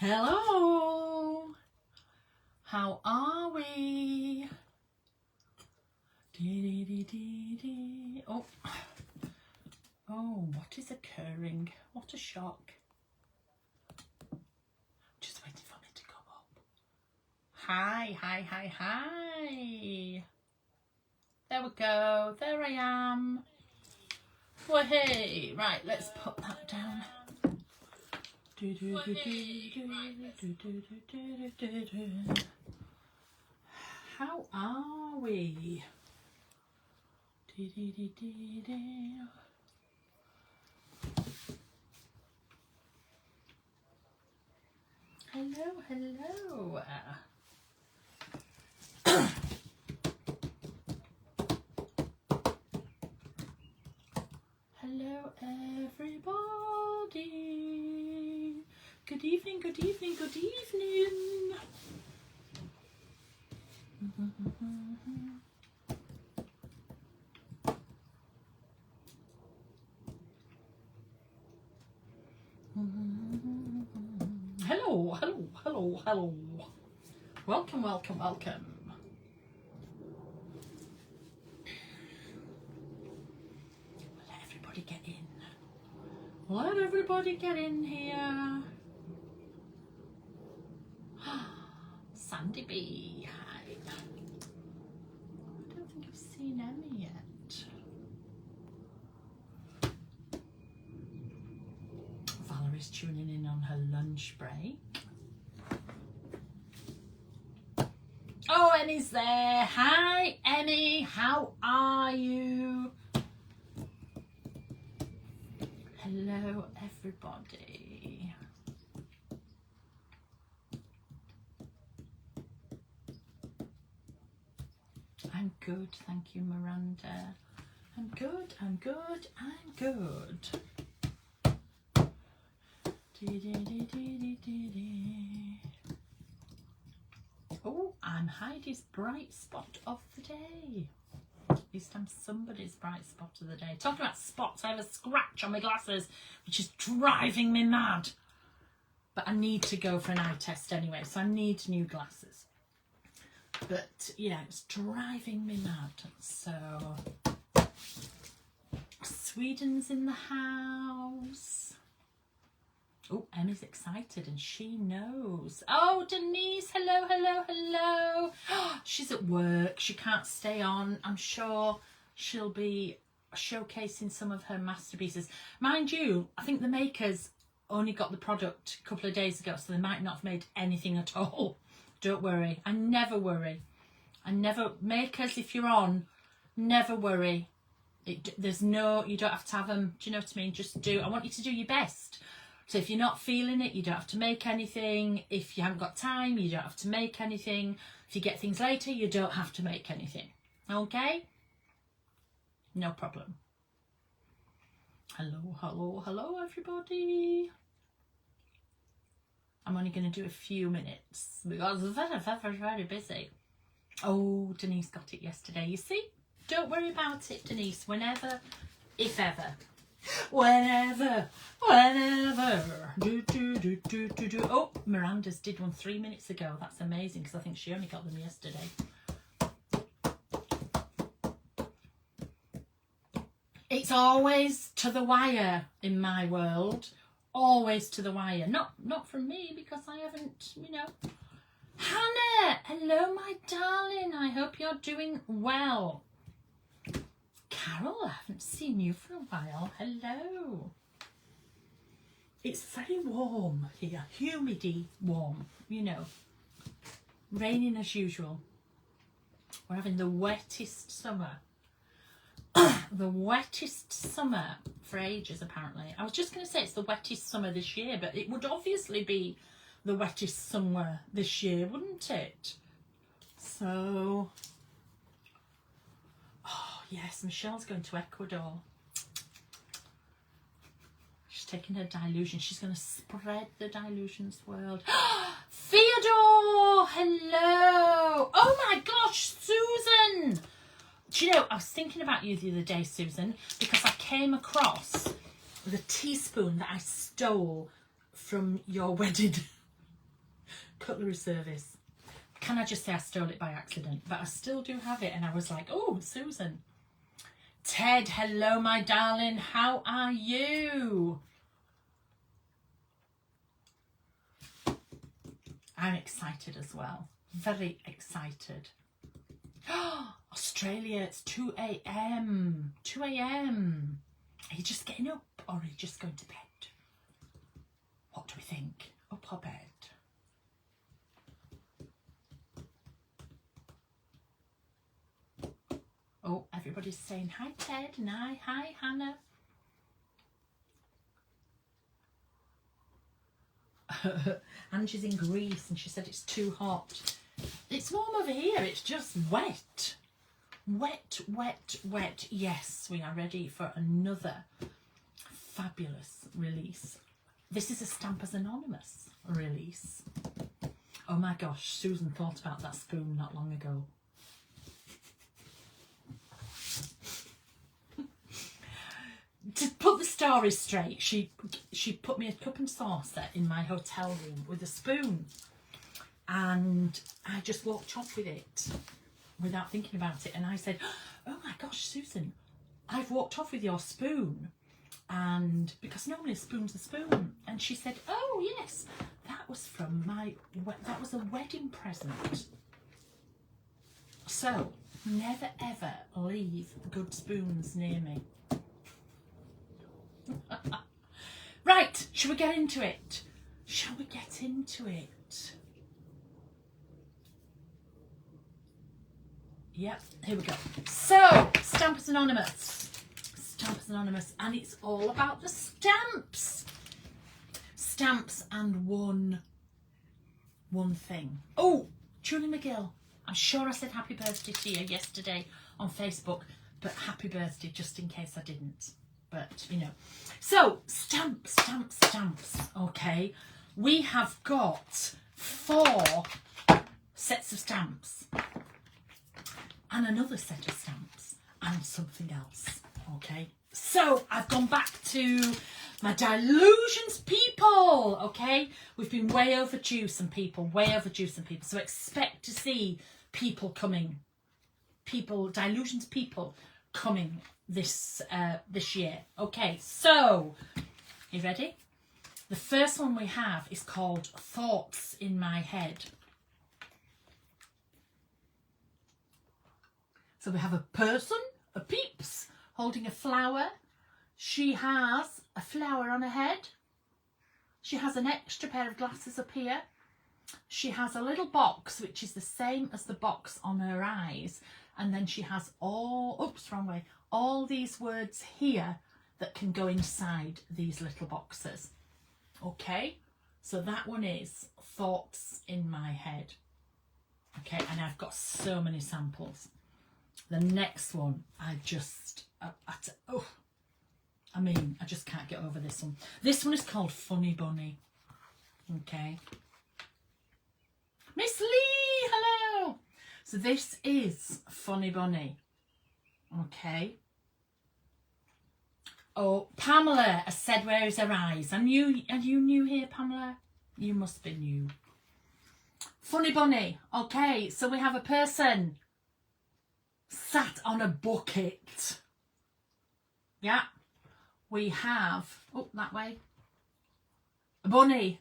Hello, how are we? Oh, what is occurring? What a shock. Just waiting for me to go up. Hi. There we go, there I am. Well, hey, right, let's put that down. How are we? Hello. Hello, everybody. Good evening. Hello. Welcome. Let everybody get in here. Sandy B, hi. I don't think I've seen Emmy yet. Valerie's tuning in on her lunch break. Oh, Emmy's there. Hi, Emmy. How are you? Hello, everybody. I'm good, thank you, Miranda. I'm good. Oh, I'm Heidi's bright spot of the day. At least I'm somebody's bright spot of the day. Talking about spots, I have a scratch on my glasses, which is driving me mad. But I need to go for an eye test anyway, so I need new glasses. But yeah, it's driving me mad. So Sweden's in the house. Oh, Emmy's excited and she knows. Oh, Denise, hello. She's at work. She can't stay on. I'm sure she'll be showcasing some of her masterpieces. Mind you, I think the makers only got the product a couple of days ago, so they might not have made anything at all. Don't worry. I never worry. Makers, if you're on, never worry. You don't have to have them. Do you know what I mean? Just do. I want you to do your best. So if you're not feeling it, you don't have to make anything. If you haven't got time, you don't have to make anything. If you get things later, you don't have to make anything. Okay? No problem. Hello, everybody. I'm only going to do a few minutes because I'm very busy. Oh, Denise got it yesterday. You see? Don't worry about it, Denise. Whenever, if ever. Whenever. Do. Oh, Miranda's did one 3 minutes ago. That's amazing because I think she only got them yesterday. It's always to the wire in my world. Always to the wire. Not from me because I haven't, Hannah, hello, my darling. I hope you're doing well. Carol, I haven't seen you for a while. Hello. It's very warm here, humidy warm, raining as usual. We're having the wettest summer. The wettest summer for ages, apparently. I was just going to say it's the wettest summer this year, but it would obviously be the wettest summer this year, wouldn't it? So... Yes, Michelle's going to Ecuador. She's taking her Dylusions. She's going to spread the Dylusions world. Theodore! Hello! Oh my gosh, Susan! Do you know, I was thinking about you the other day, Susan, because I came across the teaspoon that I stole from your wedding. Cutlery service. Can I just say I stole it by accident? But I still do have it. And I was like, oh, Susan. Ted, hello, my darling. How are you? I'm excited as well. Very excited. Australia, it's 2 a.m. 2 a.m. Are you just getting up or are you just going to bed? What do we think? Up or bed? Oh, everybody's saying hi, Ted, and hi, Hannah. Angie's in Greece and she said it's too hot. It's warm over here, it's just wet. Wet, wet, wet. Yes, we are ready for another fabulous release. This is a Stampers Anonymous release. Oh my gosh, Susan thought about that spoon not long ago. To put the story straight, she put me a cup and saucer in my hotel room with a spoon, and I just walked off with it without thinking about it. And I said, oh my gosh, Susan, I've walked off with your spoon, and because normally a spoon's a spoon. And she said, oh yes, that was a wedding present. So never ever leave good spoons near me. Right, shall we get into it? Shall we get into it? Yep, here we go. So, Stampers Anonymous. Stampers Anonymous, and it's all about the stamps. Stamps and one thing. Oh, Julie McGill. I'm sure I said happy birthday to you yesterday on Facebook, but happy birthday just in case I didn't. But, you know. So, stamps. Okay. We have got 4 sets of stamps. And another set of stamps. And something else. Okay. So, I've gone back to my Dylusions people. Okay. We've been way overdue some people. So, expect to see people coming. Dylusions people coming this year. Okay, so you ready? The first one we have is called Thoughts in My Head. So we have a person, a peeps, holding a flower. She has a flower on her head. She has an extra pair of glasses up here. She has a little box which is the same as the box on her eyes, and then she has all these words here that can go inside these little boxes. Okay, so that one is Thoughts in My Head. Okay, and I've got so many samples. The next one, I just can't get over this one. This one is called Funny Bunny. Okay. Miss Lee, hello. So this is Funny Bunny. Okay. Oh, Pamela has said, where is her eyes? Are you new here, Pamela? You must be new. Funny Bunny. Okay, so we have a person sat on a bucket. Yeah. We have, that way, a bunny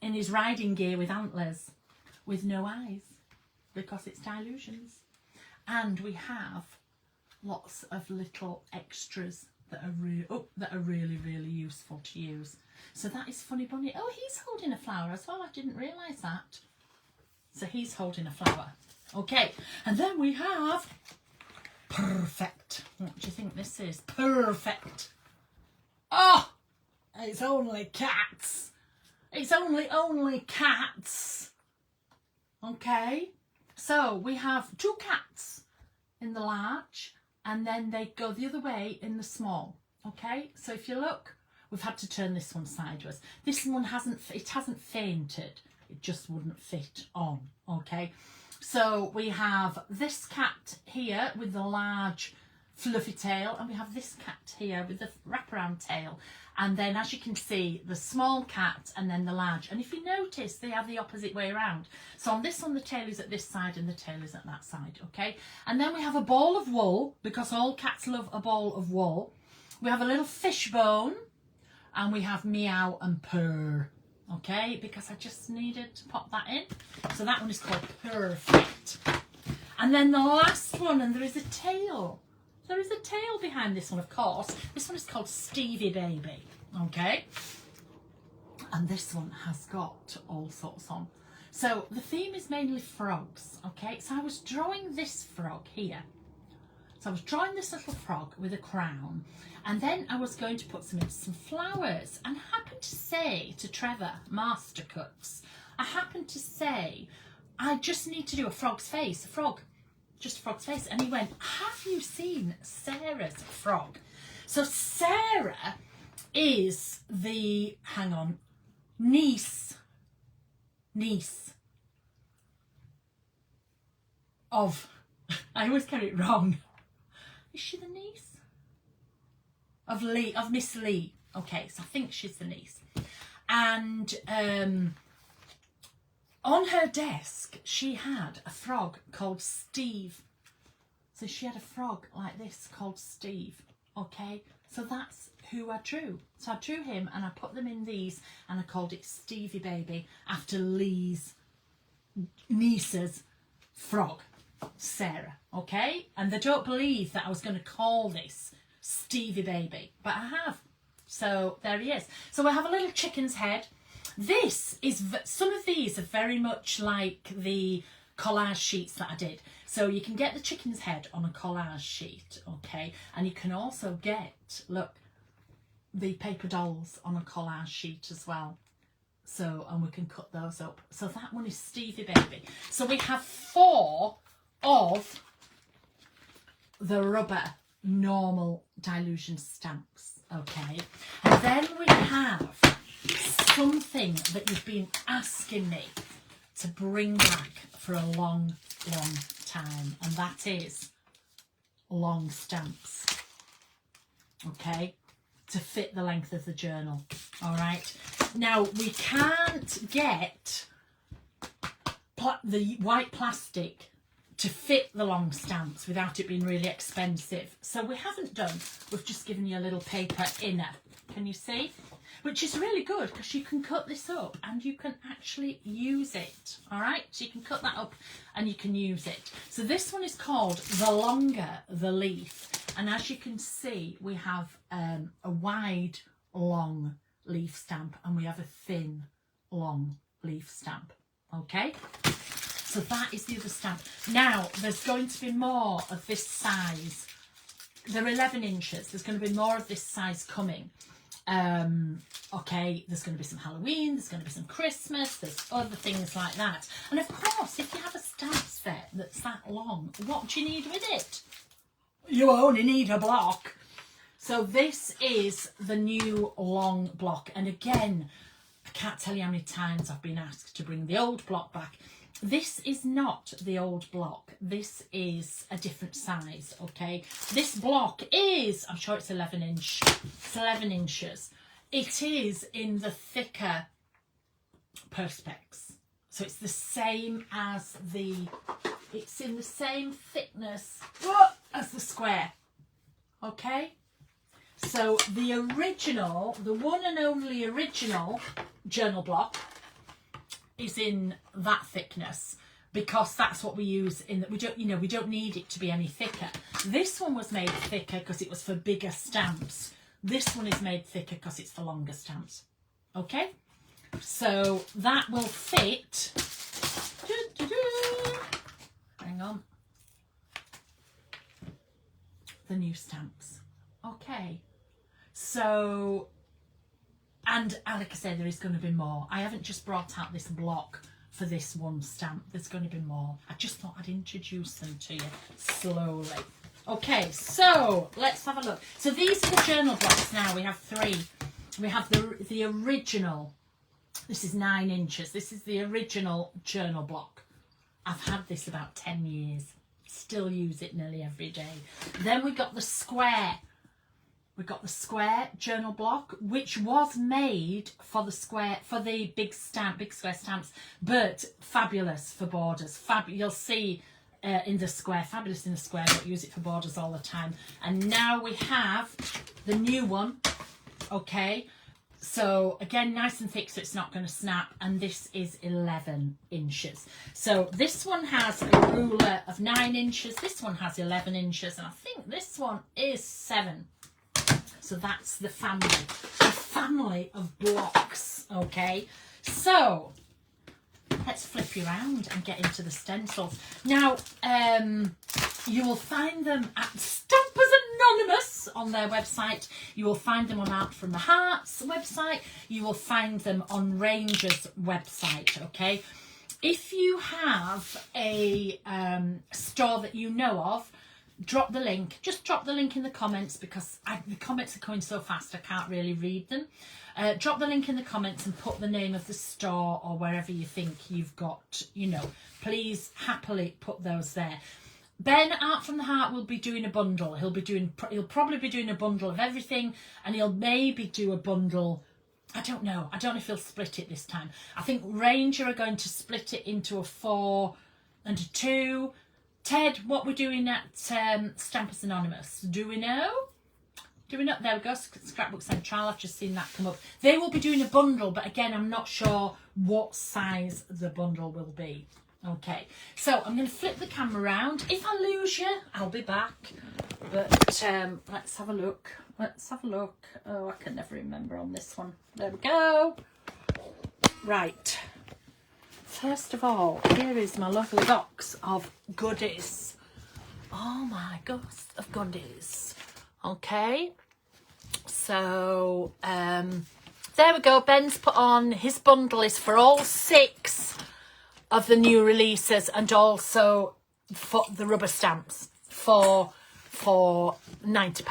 in his riding gear with antlers, with no eyes, because it's Dylusions. And we have lots of little extras that are really, really useful to use. So that is Funny Bunny. Oh, he's holding a flower as well. I didn't realise that. So he's holding a flower. Okay, and then we have Perfect. What do you think this is? Perfect. Oh, it's only cats. It's only cats. Okay, so we have 2 cats in the large, and then they go the other way in the small. Okay, so if you look, we've had to turn this one sideways. This one hasn't fainted. It just wouldn't fit on. Okay, so we have this cat here with the large fluffy tail, and we have this cat here with the wraparound tail, and then as you can see the small cat and then the large, and if you notice they have the opposite way around. So on this one the tail is at this side and the tail is at that side, okay? And then we have a ball of wool, because all cats love a ball of wool. We have a little fishbone, and we have meow and purr, okay? Because I just needed to pop that in. So that one is called Perfect. And then the last one, and there is a tail. There is a tail behind this one, of course. This one is called Stevie Baby, okay? And this one has got all sorts on. So the theme is mainly frogs, okay? So I was drawing this frog here. So I was drawing this little frog with a crown, and then I was going to put some flowers, and I happened to say to Trevor, Master Cuts, I happened to say, I just need to do a frog's face, a frog. Just a frog's face. And he went, have you seen Sarah's frog? So Sarah is the, hang on, niece of, I always get it wrong. Is she the niece? Of Miss Lee. Okay, so I think she's the niece. And on her desk, she had a frog called Steve. So she had a frog like this called Steve, okay? So that's who I drew. So I drew him and I put them in these and I called it Stevie Baby after Lee's niece's frog, Sarah, okay? And they don't believe that I was going to call this Stevie Baby, but I have. So there he is. So I have a little chicken's head. This is, some of these are very much like the collage sheets that I did. So you can get the chicken's head on a collage sheet, okay? And you can also get, look, the paper dolls on a collage sheet as well. So, and we can cut those up. So that one is Stevie Baby. So we have 4 of the rubber normal Dylusion stamps, okay? And then we have something that you've been asking me to bring back for a long, long time, and that is long stamps, okay, to fit the length of the journal. All right, now we can't get the white plastic to fit the long stamps without it being really expensive, so we haven't done, we've just given you a little paper inner, can you see? Which is really good because you can cut this up and you can actually use it, all right? So you can cut that up and you can use it. So this one is called The Longer the Leaf. And as you can see, we have a wide, long leaf stamp and we have a thin, long leaf stamp, okay? So that is the other stamp. Now, there's going to be more of this size. They're 11 inches. There's going to be more of this size coming. Okay, there's going to be some Halloween, there's going to be some Christmas, there's other things like that. And of course, if you have a stamp set that's that long, what do you need with it? You only need a block. So this is the new long block. And again, I can't tell you how many times I've been asked to bring the old block back. This is not the old block. This is a different size, okay? This block is, I'm sure it's 11 inch. It's 11 inches. It is in the thicker perspex. So it's the same as it's in the same thickness as the square, okay? So the original, the one and only original journal block is in that thickness because that's what we use in that. We don't need it to be any thicker. This one was made thicker because it was for bigger stamps. This one is made thicker because it's for longer stamps, okay? So that will fit, hang on, the new stamps, okay? So, and like I said, there is going to be more. I haven't just brought out this block for this one stamp. There's going to be more. I just thought I'd introduce them to you slowly. Okay, so let's have a look. So these are the journal blocks now. We have 3. We have the original. This is 9 inches. This is the original journal block. I've had this about 10 years. still use it nearly every day. Then we got the square. We got the square journal block, which was made for the square, for the big square stamps, but fabulous for borders. You'll see in the square, fabulous in the square, but use it for borders all the time. And now we have the new one, okay? So again, nice and thick, so it's not going to snap. And this is 11 inches. So this one has a ruler of 9 inches. This one has 11 inches. And I think this one is 7. So that's the family of blocks, okay? So let's flip you around and get into the stencils. Now, you will find them at Stampers Anonymous on their website. You will find them on Art from the Heart's website. You will find them on Ranger's website, okay? If you have a store that you know of, drop the link. Just drop the link in the comments, because the comments are coming so fast I can't really read them. Drop the link in the comments and put the name of the store or wherever you think you've got, you know. Please happily put those there. Ben, Art from the Heart, will be doing a bundle. He'll probably be doing a bundle of everything, and he'll maybe do a bundle. I don't know if he'll split it this time. I think Ranger are going to split it into a 4 and a 2. Ted, what we're doing at Stampers Anonymous, do we know? There we go, Scrapbook Central, I've just seen that come up. They will be doing a bundle, but again, I'm not sure what size the bundle will be. Okay, so I'm going to flip the camera around. If I lose you, I'll be back. But let's have a look. Oh, I can never remember on this one. There we go. Right. First of all, here is my lovely box of goodies. Oh my gosh, of goodies. Okay, so there we go. Ben's put on his bundle is for all 6 of the new releases, and also for the rubber stamps for £90.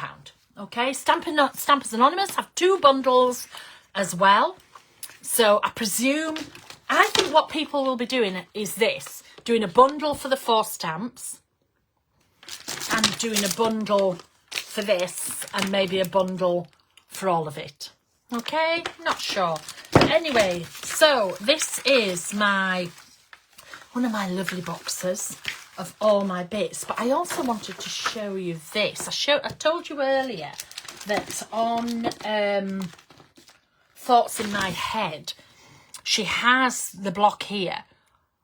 Okay, Stampers Anonymous have 2 bundles as well. So I think what people will be doing is doing a bundle for the 4 stamps and doing a bundle for this, and maybe a bundle for all of it. Okay, not sure. Anyway, so this is one of my lovely boxes of all my bits, but I also wanted to show you this. I told you earlier that on Thoughts in My Head, she has the block here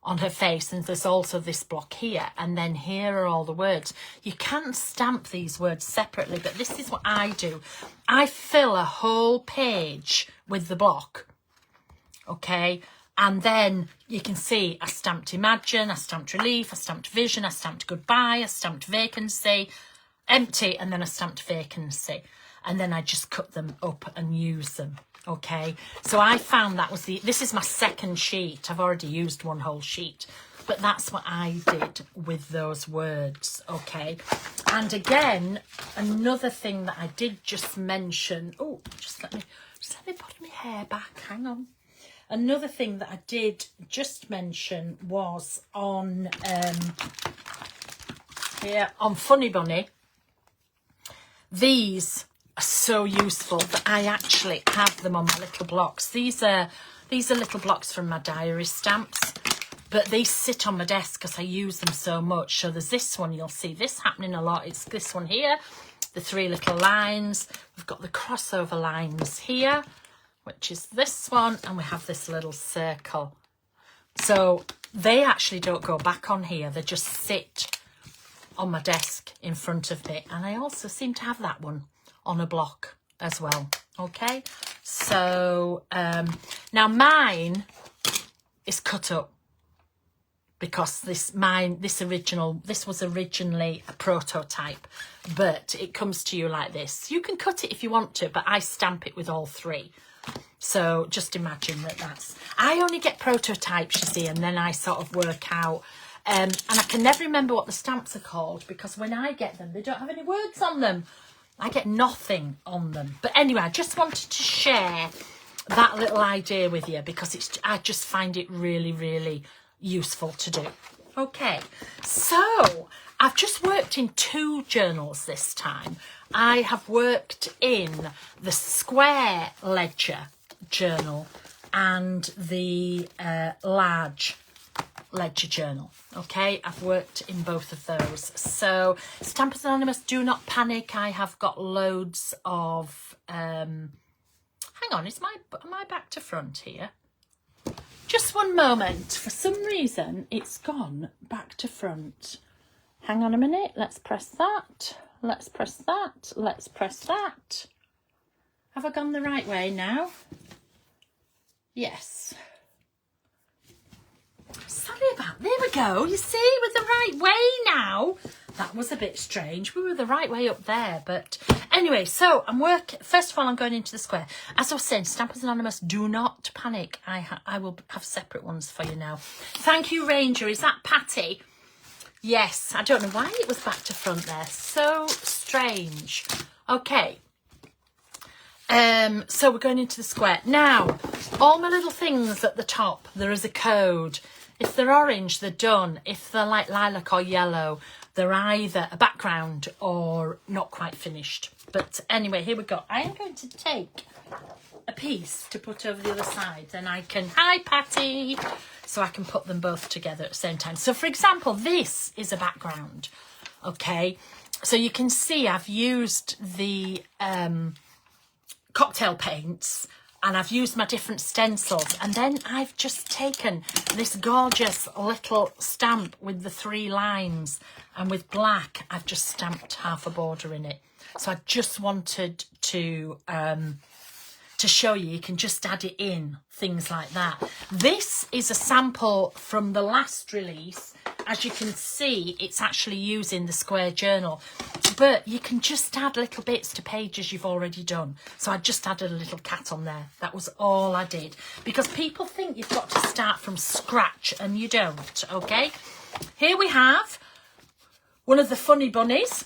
on her face, and there's also this block here, and then here are all the words. You can stamp these words separately, but this is what I do. I fill a whole page with the block, okay? And then you can see I stamped Imagine, I stamped Relief, I stamped Vision, I stamped Goodbye, I stamped Vacancy, Empty, and then I stamped Vacancy. And then I just cut them up and use them. Okay, so I found that was this is my second sheet. I've already used one whole sheet, but that's what I did with those words. Okay, and again, another thing that I did just mention. Oh, just let me put my hair back. Hang on. Another thing that I did just mention was on here on Funny Bunny. These are so useful that I actually have them on my little blocks. These are little blocks from my diary stamps, but they sit on my desk because I use them so much. So there's this one, you'll see this happening a lot. It's this one here, the 3 little lines. We've got the crossover lines here, which is this one, and we have this little circle. So they actually don't go back on here. They just sit on my desk in front of me. And I also seem to have that one on a block as well. Okay, so now mine is cut up because this was originally a prototype, but it comes to you like this. You can cut it if you want to, but I stamp it with all 3. So just imagine I only get prototypes, you see, and then I sort of work out. And I can never remember what the stamps are called, because when I get them, they don't have any words on them. I get nothing on them. But anyway, I just wanted to share that little idea with you, because I just find it really, really useful to do. Okay, so I've just worked in 2 journals this time. I have worked in the square ledger journal and the large ledger journal. Okay, I've worked in both of those. So Stampers Anonymous, do not panic. I have got loads of hang on, am I back to front here? Just one moment. For some reason it's gone back to front. Hang on a minute. Let's press that. Let's press that. Let's press that. Have I gone the right way now? Yes. Sorry about, there we go. You see, we're the right way now. That was a bit strange. We were the right way up there, but anyway, so first of all, I'm going into the square. As I was saying, Stampers Anonymous, do not panic. I will have separate ones for you now. Thank you, Ranger. Is that Patty? Yes, I don't know why it was back to front there. So strange. Okay. So we're going into the square. Now, all my little things at the top, there is a code. If they're orange, they're done. If they're like lilac or yellow, they're either a background or not quite finished. But anyway, here we go. I am going to take a piece to put over the other side. Then I can, hi Patty, so I can put them both together at the same time. So for example, this is a background. Okay, so you can see I've used the cocktail paints and I've used my different stencils, and then I've just taken this gorgeous little stamp with the 3 lines, and with black I've just stamped half a border in it. So I just wanted to show you can just add it in, things like that. This is a sample from the last release. As you can see, it's actually using the square journal, but you can just add little bits to pages you've already done. So I just added a little cat on there. That was all I did, because people think you've got to start from scratch and you don't. Okay, here we have one of the funny bunnies.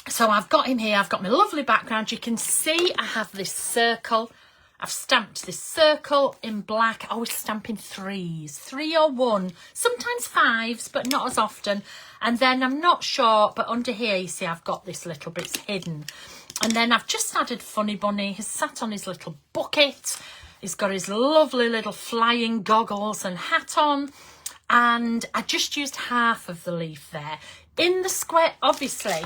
So I've got him here. I've got my lovely background. You can see I have this circle. I've stamped this circle in black. I always stamp in 3s, 3 or 1, sometimes 5s, but not as often. And then I'm not sure, but under here, you see, I've got this little bit hidden. And then I've just added Funny Bunny. He's sat on his little bucket. He's got his lovely little flying goggles and hat on. And I just used half of the leaf there. In the square, obviously,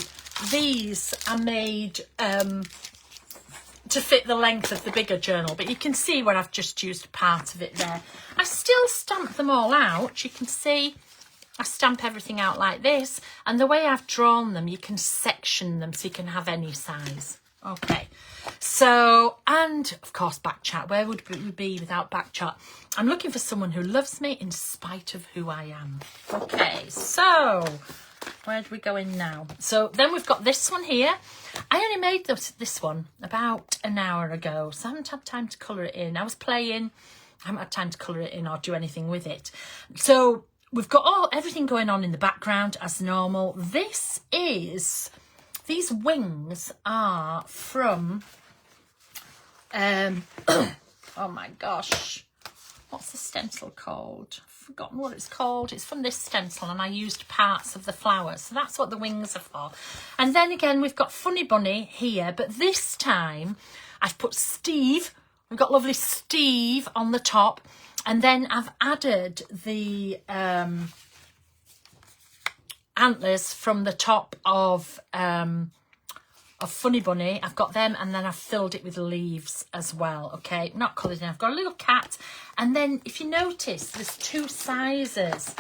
these are made to fit the length of the bigger journal, but you can see where I've just used part of it there. I still stamp them all out. You can see I stamp everything out like this, and the way I've drawn them, you can section them so you can have any size. Okay, so, and of course back chat. Where would we be without back chat? I'm looking for someone who loves me in spite of who I am. Okay, so where do we go in now? So then we've got this one here. I only made this one about an hour ago, so I haven't had time to colour it in. I was playing, I haven't had time to colour it in or do anything with it. So we've got everything going on in the background as normal. This is, these wings are from, oh my gosh, what's the stencil called? Forgotten what it's called. It's from this stencil, and I used parts of the flowers, so that's what the wings are for. And then again, we've got Funny Bunny here, but this time I've put Steve. We've got lovely Steve on the top, and then I've added the antlers from the top of Funny Bunny. I've got them, and then I've filled it with leaves as well. Okay, not coloured in. I've got a little cat, and then if you notice, there's 2 sizes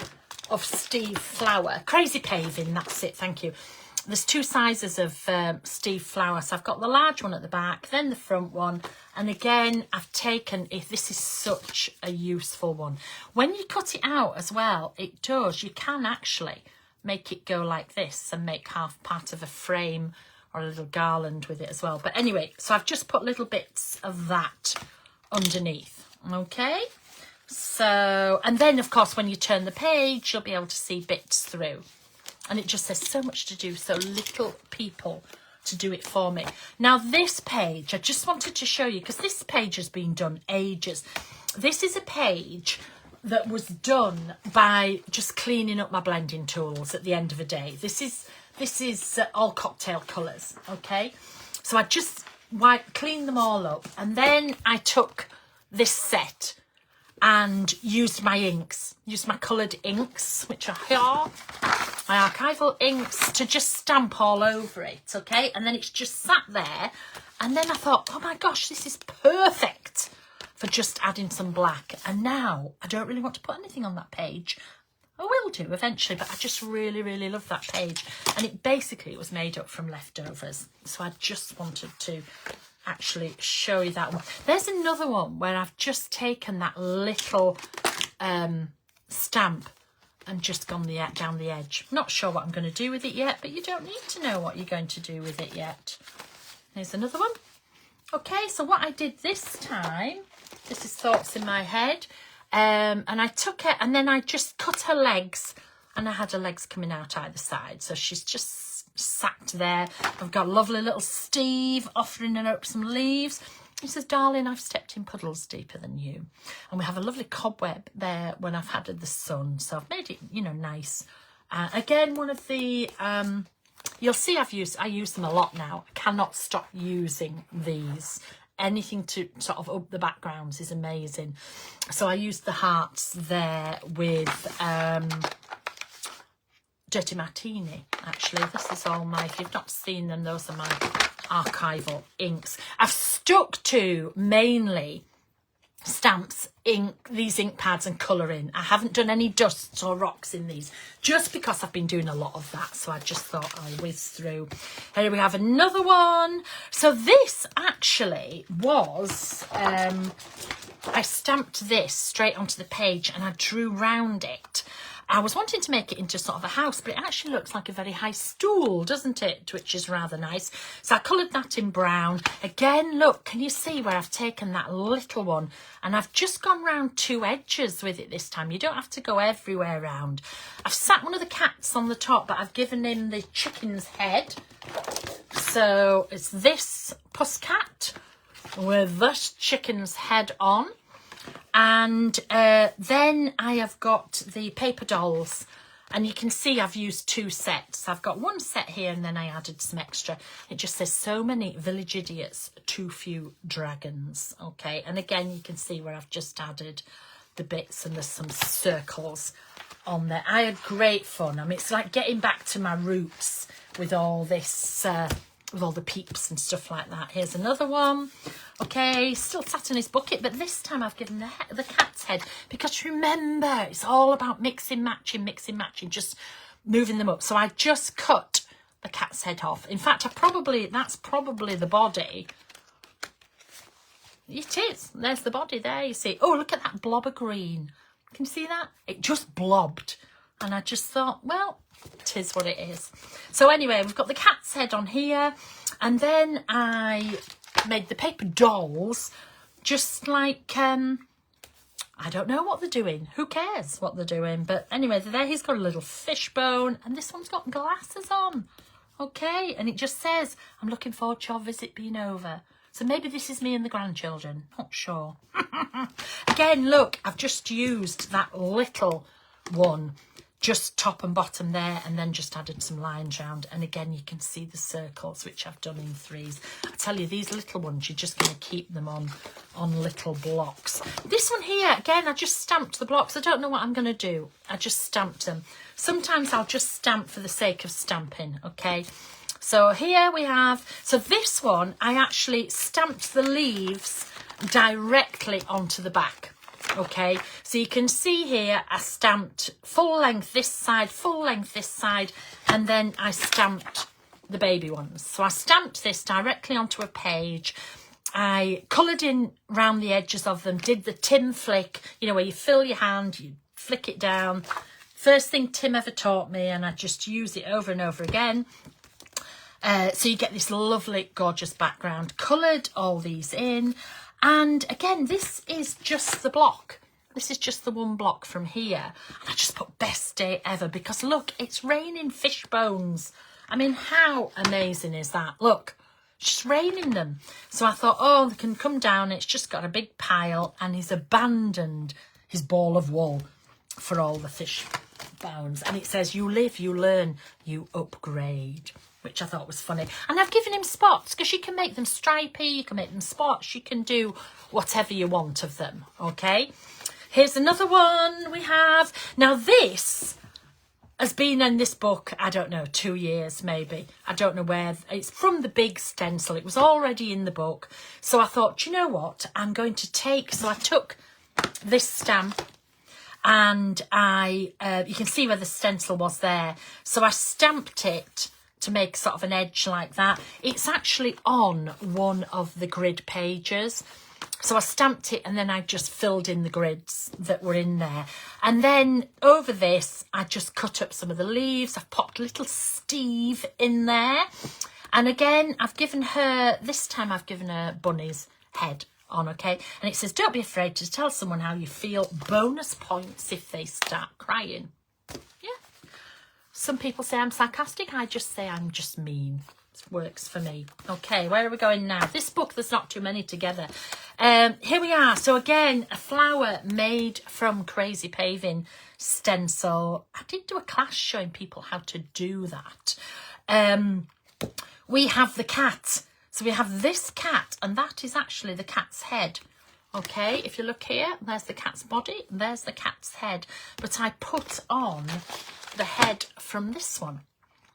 of Steve flower. Crazy paving, that's it, thank you. There's 2 sizes of Steve flower. So I've got the large one at the back, then the front one, and again I've taken, if this is such a useful one. When you cut it out as well, it does, you can actually make it go like this and make half part of a frame or a little garland with it as well. But anyway, so I've just put little bits of that underneath. Okay, so, and then of course when you turn the page, you'll be able to see bits through. And it just says so much to do, so little people to do it for me. Now this page, I just wanted to show you, because this page has been done ages. This is a page that was done by just cleaning up my blending tools at the end of a day. This is all cocktail colours, okay? So I just cleaned them all up, and then I took this set and used my inks, used my coloured inks, which are here, my archival inks, to just stamp all over it, okay? And then it's just sat there, and then I thought, oh my gosh, this is perfect for just adding some black. And now I don't really want to put anything on that page. I will do eventually, but I just really, really love that page. And it basically was made up from leftovers. So I just wanted to actually show you that one. There's another one where I've just taken that little stamp and just gone down the edge. Not sure what I'm going to do with it yet, but you don't need to know what you're going to do with it yet. There's another one. Okay, so what I did this time, this is thoughts in my head, and I took it and then I just cut her legs, and I had her legs coming out either side. So she's just sat there. I've got a lovely little Steve offering her up some leaves. He says, darling, I've stepped in puddles deeper than you. And we have a lovely cobweb there when I've had the sun. So I've made it, you know, nice. Again, one of the, you'll see I use them a lot now. I cannot stop using these. Anything to sort of up the backgrounds is amazing. So I used the hearts there with Dirty Martini, actually. This is all my, if you've not seen them, those are my archival inks. I've stuck to mainly stamps, ink, these ink pads and colouring. I haven't done any dusts or rocks in these, just because I've been doing a lot of that. So I just thought I'll whiz through. Here we have another one. So this actually was, I stamped this straight onto the page and I drew round it. I was wanting to make it into sort of a house, but it actually looks like a very high stool, doesn't it? Which is rather nice. So I coloured that in brown. Again, look, can you see where I've taken that little one and I've just gone round two edges with it this time. You don't have to go everywhere round. I've sat one of the cats on the top, but I've given him the chicken's head. So it's this puss cat with this chicken's head on. And then I have got the paper dolls, and you can see I've used two sets. I've got one set here and then I added some extra. It just says, so many village idiots, too few dragons. Okay, and again you can see where I've just added the bits, and there's some circles on there. I had great fun. I mean, it's like getting back to my roots with all this, with all the peeps and stuff like that. Here's another one. Okay, still sat in his bucket, but this time I've given the cat's head, because remember, it's all about mixing, matching, just moving them up. So I just cut the cat's head off. In fact, that's probably the body. It is. There's the body there, you see. Oh, look at that blob of green. Can you see that? It just blobbed. And I just thought, well, it is what it is. So anyway, we've got the cat's head on here. And then I made the paper dolls just like, I don't know what they're doing. Who cares what they're doing? But anyway, there he's got a little fishbone, and this one's got glasses on. Okay, and it just says, I'm looking forward to your visit being over. So maybe this is me and the grandchildren. Not sure. Again, look, I've just used that little one, just top and bottom there, and then just added some lines round. And again, you can see the circles, which I've done in threes. I tell you, these little ones, you're just going to keep them on little blocks. This one here, again, I just stamped the blocks. I don't know what I'm going to do. I just stamped them. Sometimes I'll just stamp for the sake of stamping, okay? So here we have, so this one, I actually stamped the leaves directly onto the back. Okay, so you can see here I stamped full length this side, full length this side, and then I stamped the baby ones. So I stamped this directly onto a page. I coloured in round the edges of them, did the Tim flick, you know, where you fill your hand, you flick it down. First thing Tim ever taught me, and I just use it over and over again. So you get this lovely, gorgeous background. Coloured all these in. And again, this is just the block. This is just the one block from here. And I just put best day ever, because look, it's raining fish bones. I mean, how amazing is that? Look, it's just raining them. So I thought, oh, they can come down. It's just got a big pile, and he's abandoned his ball of wool for all the fish bones. And it says, you live, you learn, you upgrade, which I thought was funny. And I've given him spots because you can make them stripy, you can make them spots, you can do whatever you want of them, okay? Here's another one we have. Now this has been in this book, I don't know, 2 years maybe. I don't know where. It's from the big stencil. It was already in the book. So I thought, you know what? I'm going to take... So I took this stamp and you can see where the stencil was there. So I stamped it to make sort of an edge like that. It's actually on one of the grid pages. So I stamped it and then I just filled in the grids that were in there. And then over this, I just cut up some of the leaves. I've popped little Steve in there. And again, this time I've given her Bunny's head on, okay? And it says, don't be afraid to tell someone how you feel. Bonus points if they start crying. Yeah. Some people say I'm sarcastic. I just say I'm just mean. Works for me. Okay, where are we going now? This book, there's not too many together. Here we are. So again, a flower made from Crazy Paving stencil. I did do a class showing people how to do that. We have the cat. So we have this cat, and that is actually the cat's head. Okay, if you look here, there's the cat's body, and there's the cat's head. But I put on the head from this one.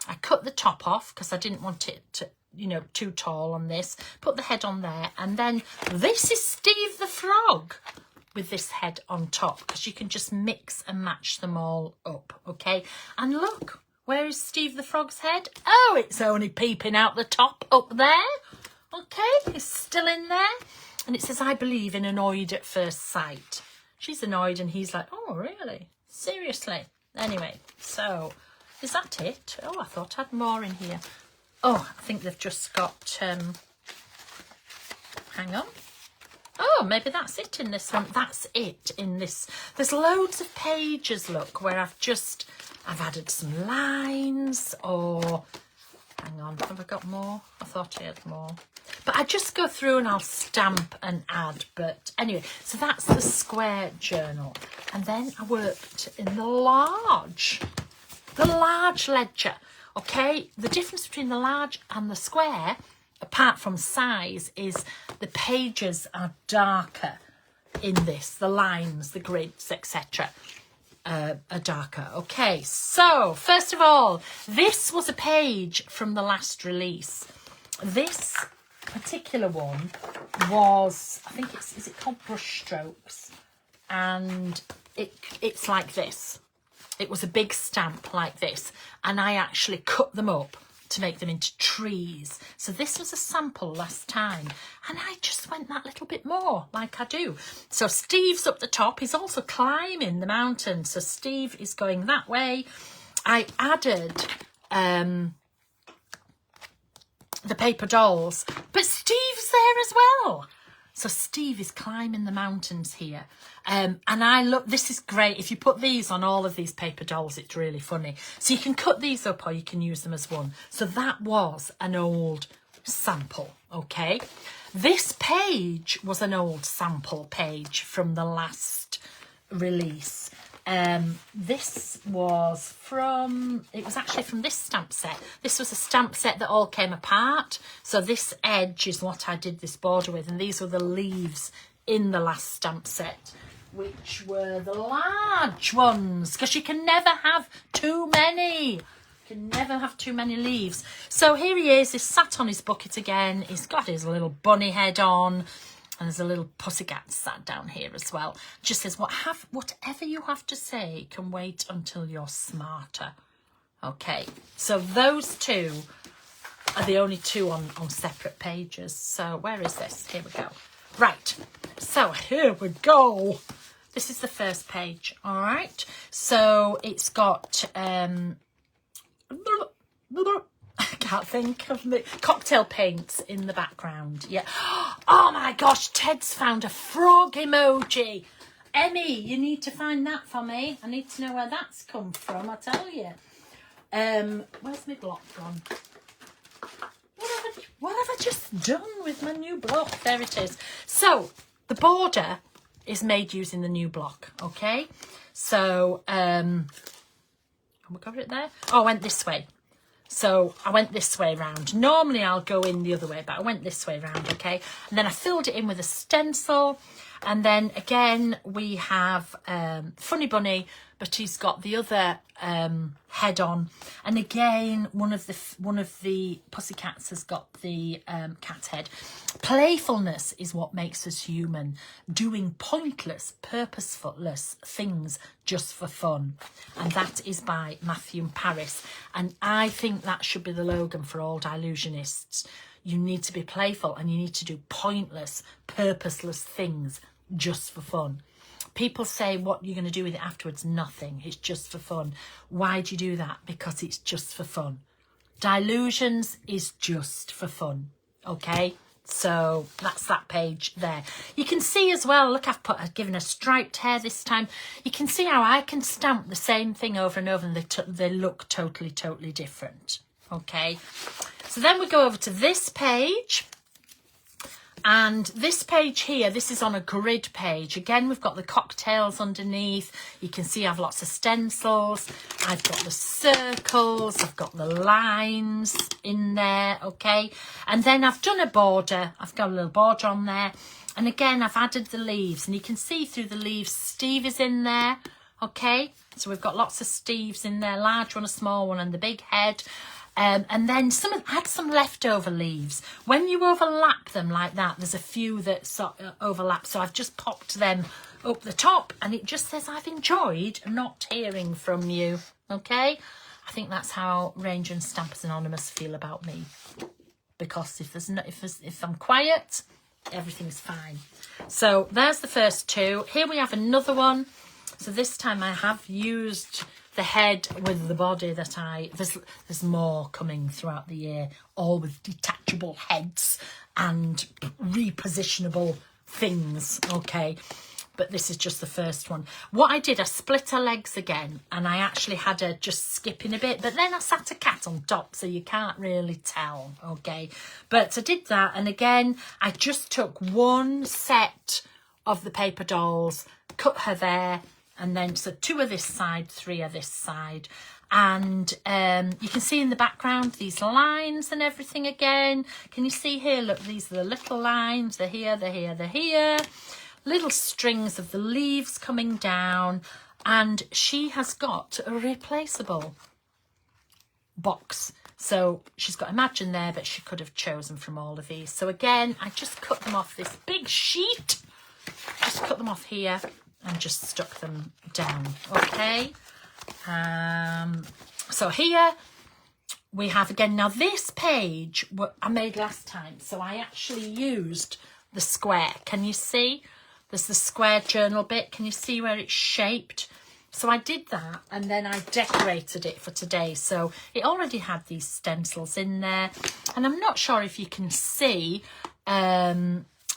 I cut the top off because I didn't want it to, you know, too tall on this. Put the head on there. And then this is Steve the Frog with this head on top because you can just mix and match them all up, okay? And look, where is Steve the Frog's head? Oh, it's only peeping out the top up there. Okay, it's still in there. And it says, I believe in annoyed at first sight. She's annoyed and he's like, oh, really? Seriously? Anyway, so... is that it? Oh, I thought I had more in here. Oh, I think they've just got, hang on. Oh, maybe that's it in this one. That's it in this. There's loads of pages, look, where I've added some lines or, hang on, have I got more? I thought I had more. But I just go through and I'll stamp and add. But anyway, so that's the square journal. And then I worked in the large ledger, okay? The difference between the large and the square, apart from size, is the pages are darker in this. The lines, the grids, etc. are darker. Okay, so first of all, this was a page from the last release. This particular one was, I think is it called Brush Strokes? And it's like this. It was a big stamp like this, and I actually cut them up to make them into trees. So this was a sample last time, and I just went that little bit more, like I do. So Steve's up the top. He's also climbing the mountain, so Steve is going that way. I added the paper dolls, but Steve's there as well. So Steve is climbing the mountains here. And I look, this is great. If you put these on all of these paper dolls, it's really funny. So you can cut these up or you can use them as one. So that was an old sample, okay? This page was an old sample page from the last release. This was from, it was actually from this stamp set. This was a stamp set that all came apart. So this edge is what I did this border with. And these were the leaves in the last stamp set, which were the large ones, because you can never have too many. You can never have too many leaves. So here he is. He's sat on his bucket again. He's got his little bunny head on. And there's a little pussycat sat down here as well. It just says, whatever you have to say can wait until you're smarter. Okay, so those two are the only two on separate pages. So where is this? Here we go. Right, so here we go. This is the first page, all right? So it's got... I can't think of the cocktail paints in the background. Yeah. Oh my gosh, Ted's found a frog emoji. Emmy, you need to find that for me. I need to know where that's come from, I tell you. Where's my block gone? What have I just done with my new block? There it is. So the border is made using the new block, okay? So, have we got it there? Oh, I went this way. So I went this way round. Normally I'll go in the other way, but I went this way round, okay? And then I filled it in with a stencil. And then again, we have Funny Bunny, but he's got the other head on. And again, one of the pussycats has got the cat head. Playfulness is what makes us human. Doing pointless, purposeless things just for fun. And that is by Matthew and Paris. And I think that should be the slogan for all Dylusionists. You need to be playful and you need to do pointless, purposeless things just for fun. People say, what you're going to do with it afterwards? Nothing. It's just for fun. Why do you do that? Because it's just for fun. Dylusions is just for fun. Okay? So that's that page there. You can see as well, look, I've given a striped hair this time. You can see how I can stamp the same thing over and over and they look totally, totally different. Okay? So then we go over to this page. And this page here, this is on a grid page. Again, we've got the cocktails underneath. You can see I have lots of stencils. I've got the circles. I've got the lines in there, okay? And then I've done a border. I've got a little border on there. And again, I've added the leaves. And you can see through the leaves, Steve is in there, okay? So we've got lots of Steves in there, large one, a small one, and the big head. And then add some leftover leaves. When you overlap them like that, there's a few that overlap. So I've just popped them up the top and it just says, I've enjoyed not hearing from you. Okay? I think that's how Ranger and Stampers Anonymous feel about me. Because if I'm quiet, everything's fine. So there's the first two. Here we have another one. So this time I have used the head with the body that there's more coming throughout the year, all with detachable heads and repositionable things, okay? But this is just the first one. What I did, I split her legs again and I actually had her just skipping a bit, but then I sat a cat on top so you can't really tell, okay? But I did that, and again, I just took one set of the paper dolls, cut her there, and then so 2 of this side, 3 of this side. And you can see in the background these lines and everything again. Can you see here? Look, these are the little lines. They're here, they're here, they're here. Little strings of the leaves coming down. And she has got a replaceable box. So she's got Imagine there, but she could have chosen from all of these. So again, I just cut them off this big sheet. Just cut them off here. And just stuck them down, okay? So here we have again, now this page what I made last time, so I actually used the square. Can you see? There's the square journal bit. Can you see where it's shaped? So I did that and then I decorated it for today. So it already had these stencils in there, and I'm not sure if you can see,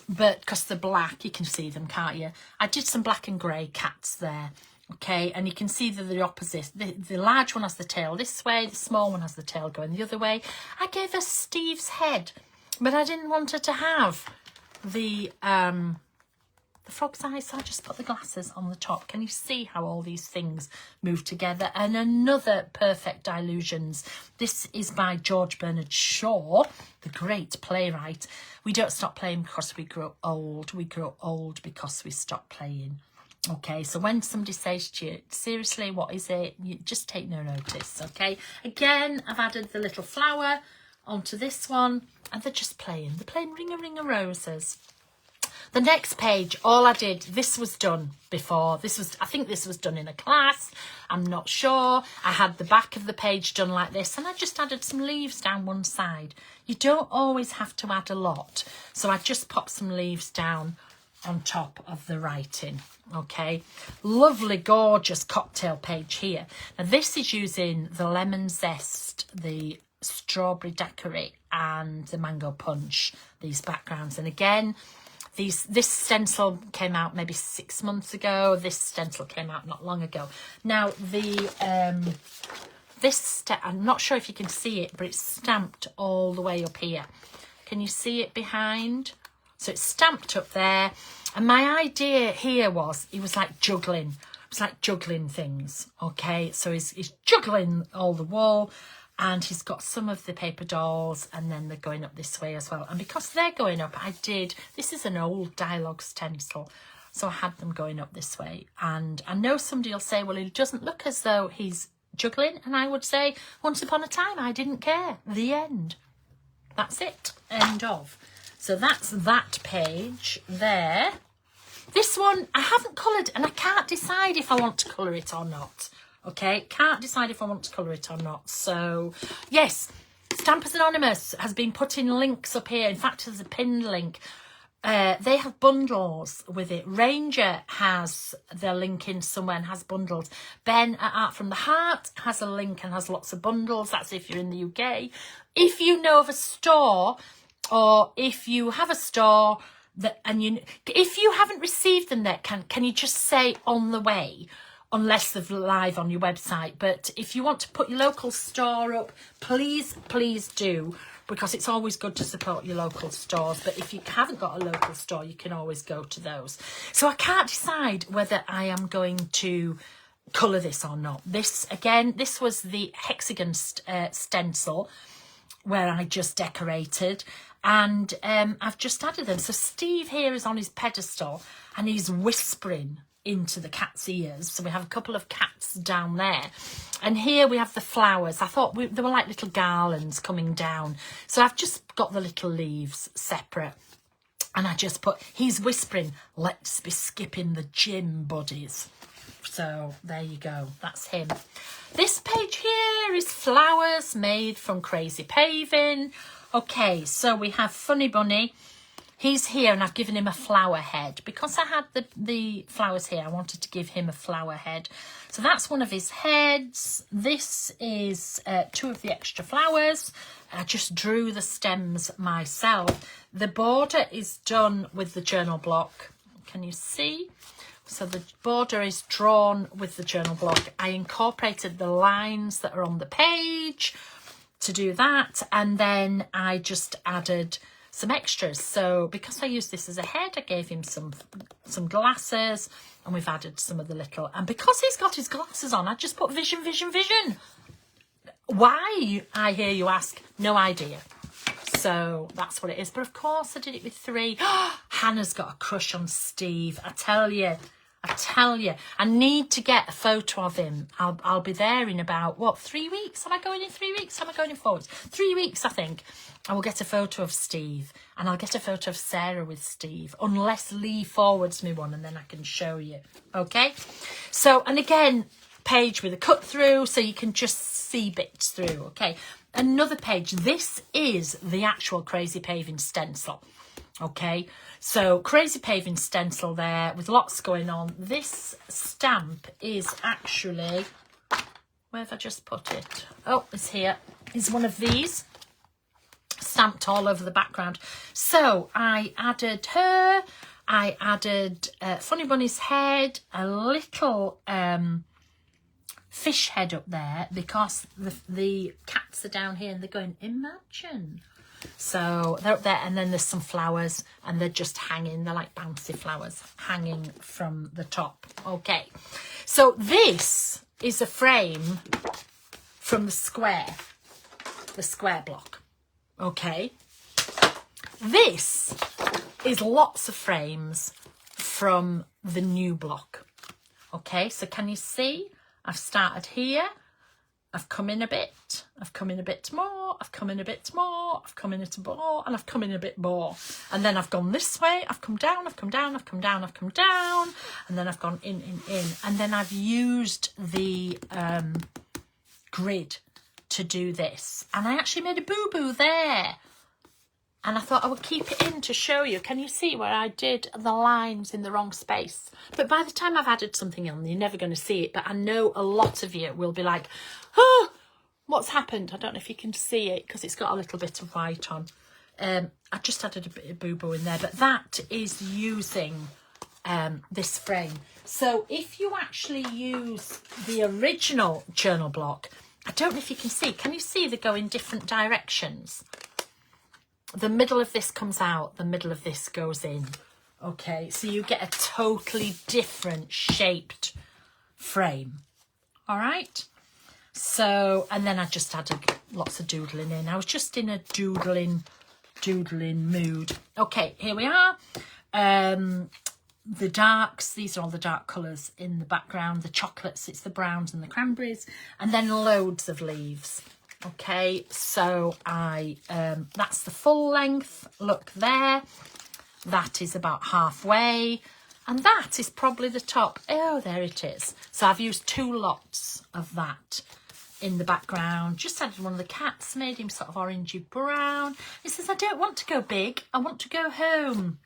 but because they're black, you can see them, can't you? I did some black and grey cats there, okay? And you can see they're the opposite. The large one has the tail this way, the small one has the tail going the other way. I gave her Steve's head, but I didn't want her to have the frog's eyes, so I just put the glasses on the top. Can you see how all these things move together? And another perfect Dylusions. This is by George Bernard Shaw, the great playwright. We don't stop playing because we grow old. We grow old because we stop playing. Okay, so when somebody says to you, seriously, what is it? You just take no notice, okay? Again, I've added the little flower onto this one, and they're just playing. They're playing Ring a Ring of Roses. The next page, all I did, this was done before. I think this was done in a class. I'm not sure. I had the back of the page done like this, and I just added some leaves down one side. You don't always have to add a lot. So I just popped some leaves down on top of the writing. Okay, lovely, gorgeous cocktail page here. Now this is using the lemon zest, the strawberry daiquiri, and the mango punch, these backgrounds. And again, this stencil came out maybe 6 months ago. This stencil came out not long ago. Now I'm not sure if you can see it, but it's stamped all the way up here. Can you see it behind? So it's stamped up there. And my idea here was, he was like juggling. It's like juggling things, okay? So he's juggling all the wool, and he's got some of the paper dolls, and then they're going up this way as well. And because they're going up, this is an old dialogue stencil, so I had them going up this way. And I know somebody will say, well, it doesn't look as though he's juggling. And I would say, once upon a time, I didn't care. The end. That's it. End of. So that's that page there. This one, I haven't coloured, and I can't decide if I want to colour it or not. Okay, can't decide if I want to colour it or not. So, yes, Stampers Anonymous has been putting links up here. In fact, there's a pinned link. They have bundles with it. Ranger has their link in somewhere and has bundles. Ben at Art from the Heart has a link and has lots of bundles. That's if you're in the UK. If you know of a store, or if you have a store that, and if you haven't received them yet, can you just say on the way? Unless they're live on your website. But if you want to put your local store up, please do, because it's always good to support your local stores. But if you haven't got a local store, you can always go to those. So I can't decide whether I am going to colour this or not. This was the hexagon stencil where I just decorated, and I've just added them. So Steve here is on his pedestal and he's whispering into the cat's ears. So we have a couple of cats down there, and here we have the flowers. I thought they were like little garlands coming down, so I've just got the little leaves separate, and I just put, he's whispering, let's be skipping the gym, buddies. So there you go, that's him. This page here is flowers made from Crazy Paving. Okay, so we have Funny Bunny. He's here, and I've given him a flower head. Because I had the flowers here, I wanted to give him a flower head. So that's one of his heads. This is 2 of the extra flowers. I just drew the stems myself. The border is done with the journal block. Can you see? So the border is drawn with the journal block. I incorporated the lines that are on the page to do that. And then I just added some extras. So because I used this as a head, I gave him some glasses, and we've added some of the little, and because he's got his glasses on, I just put vision, vision, vision. Why, I hear you ask? No idea. So that's what it is. But of course I did it with 3. Hannah's got a crush on Steve. I tell you, I need to get a photo of him. I'll be there in about, what, 3 weeks? Am I going in 3 weeks? Am I going in 4 weeks? 3 weeks, I think. I will get a photo of Steve, and I'll get a photo of Sarah with Steve, unless Lee forwards me one, and then I can show you. Okay? So, and again, page with a cut through, so you can just see bits through. Okay? Another page. This is the actual Crazy Paving stencil. Okay? So Crazy Paving stencil there with lots going on. This stamp is actually, where have I just put it? Oh, it's here. It's one of these stamped all over the background. So I added her. I added Funny Bunny's head, a little fish head up there, because the cats are down here and they're going, imagine. So they're up there, and then there's some flowers, and they're just hanging. They're like bouncy flowers hanging from the top. Okay, so this is a frame from the square block. Okay, this is lots of frames from the new block. Okay, so can you see? I've started here. I've come in a bit, I've come in a bit more, I've come in a bit more, I've come in a bit more, and I've come in a bit more. And then I've gone this way, I've come down, I've come down, I've come down, I've come down, and then I've gone in. And then I've used the grid to do this. And I actually made a boo-boo there. And I thought I would keep it in to show you. Can you see where I did the lines in the wrong space? But by the time I've added something on, you're never going to see it. But I know a lot of you will be like, oh, what's happened? I don't know if you can see it because it's got a little bit of white on. I just added a bit of boo-boo in there. But that is using this frame. So if you actually use the original journal block, I don't know if you can see. Can you see they go in different directions? the middle of this comes out, the middle of this goes in. Okay, so you get a totally different shaped frame. All right. So, and then I just added lots of doodling in. I was just in a doodling mood. Okay, here we are. The darks, these are all the dark colours in the background. The chocolates, it's the browns and the cranberries. And then loads of leaves. Okay, so that's the full length look there. That is about halfway. And that is probably the top. Oh, there it is. So I've used 2 lots of that in the background. Just added one of the cats, made him sort of orangey brown. He says, I don't want to go big, I want to go home.